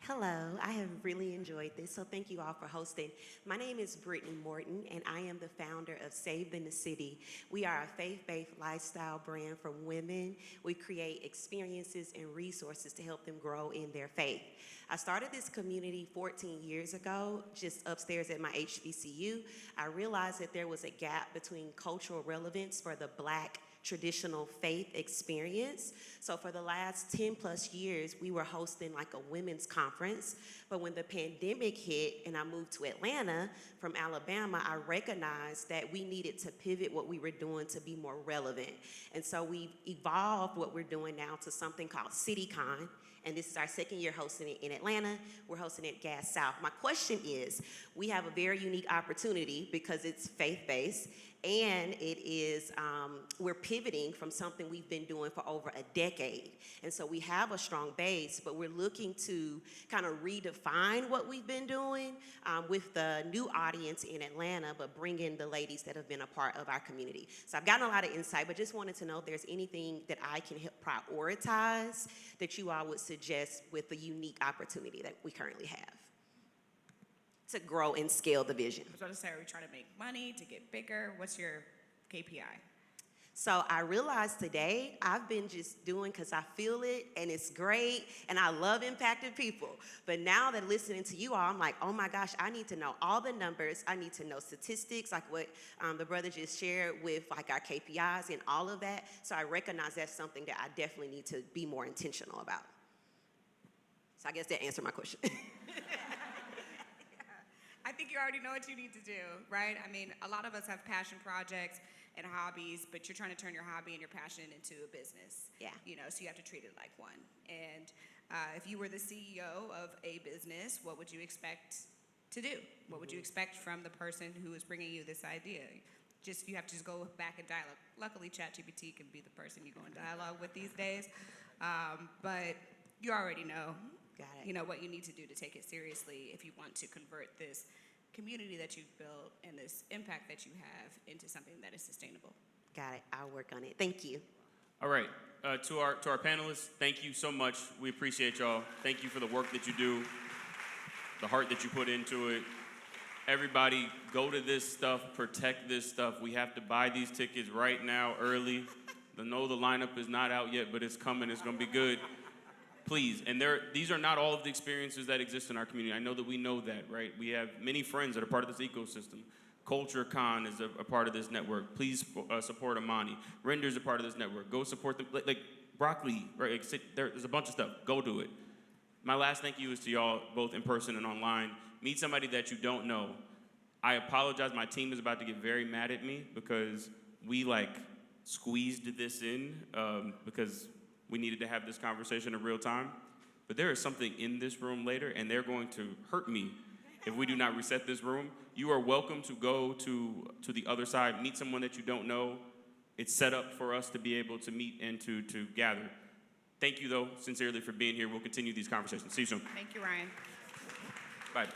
Hello, I have really enjoyed this, so thank you all for hosting. My name is Brittany Morton, and I am the founder of Saved in the City. We are a faith-based lifestyle brand for women. We create experiences and resources to help them grow in their faith. I started this community 14 years ago, just upstairs at my HBCU. I realized that there was a gap between cultural relevance for the Black traditional faith experience. So for the last 10 plus years, we were hosting like a women's conference. But when the pandemic hit and I moved to Atlanta from Alabama, I recognized that we needed to pivot what we were doing to be more relevant. And so we've evolved what we're doing now to something called CityCon. And this is our second year hosting it in Atlanta. We're hosting it at Gas South. My question is, we have a very unique opportunity because it's faith-based, and it is, we're pivoting from something we've been doing for over a decade. And so we have a strong base, but we're looking to kind of redefine what we've been doing with the new audience in Atlanta, but bring in the ladies that have been a part of our community. So I've gotten a lot of insight, but just wanted to know if there's anything that I can help prioritize that you all would suggest with the unique opportunity that we currently have to grow and scale the vision. I was about to say, are we trying to make money, to get bigger? What's your KPI? So I realized today I've been just doing because I feel it and it's great and I love impacting people. But now that listening to you all, I'm like, oh my gosh, I need to know all the numbers. I need to know statistics like what the brother just shared with like our KPIs and all of that. So I recognize that's something that I definitely need to be more intentional about. So I guess that answered my question. I think you already know what you need to do, right? I mean, a lot of us have passion projects and hobbies, but you're trying to turn your hobby and your passion into a business. Yeah. You know, so you have to treat it like one. And if you were the CEO of a business, what would you expect to do? What would you expect from the person who is bringing you this idea? You have to just go back and dialogue. Luckily, ChatGPT can be the person you go in dialogue with these days. But you already know. Got it. You know what you need to do to take it seriously if you want to convert this community that you've built and this impact that you have into something that is sustainable. Got it. I'll work on it. Thank you. All right, to our panelists, thank you so much. We appreciate y'all. Thank you for the work that you do, the heart that you put into it. Everybody, go to this stuff, protect this stuff. We have to buy these tickets right now, early. I know the lineup is not out yet, but it's coming. It's gonna be good. Please, and these are not all of the experiences that exist in our community. I know that we know that, right? We have many friends that are part of this ecosystem. Culture Con is a part of this network. Please support Amani. Render's a part of this network. Go support them. Like Broccoli, right? There's a bunch of stuff. Go do it. My last thank you is to y'all, both in person and online. Meet somebody that you don't know. I apologize. My team is about to get very mad at me because we squeezed this in because we needed to have this conversation in real time. But there is something in this room later, and they're going to hurt me if we do not reset this room. You are welcome to go to the other side, meet someone that you don't know. It's set up for us to be able to meet and to gather. Thank you, though, sincerely for being here. We'll continue these conversations. See you soon. Thank you, Ryan. Bye.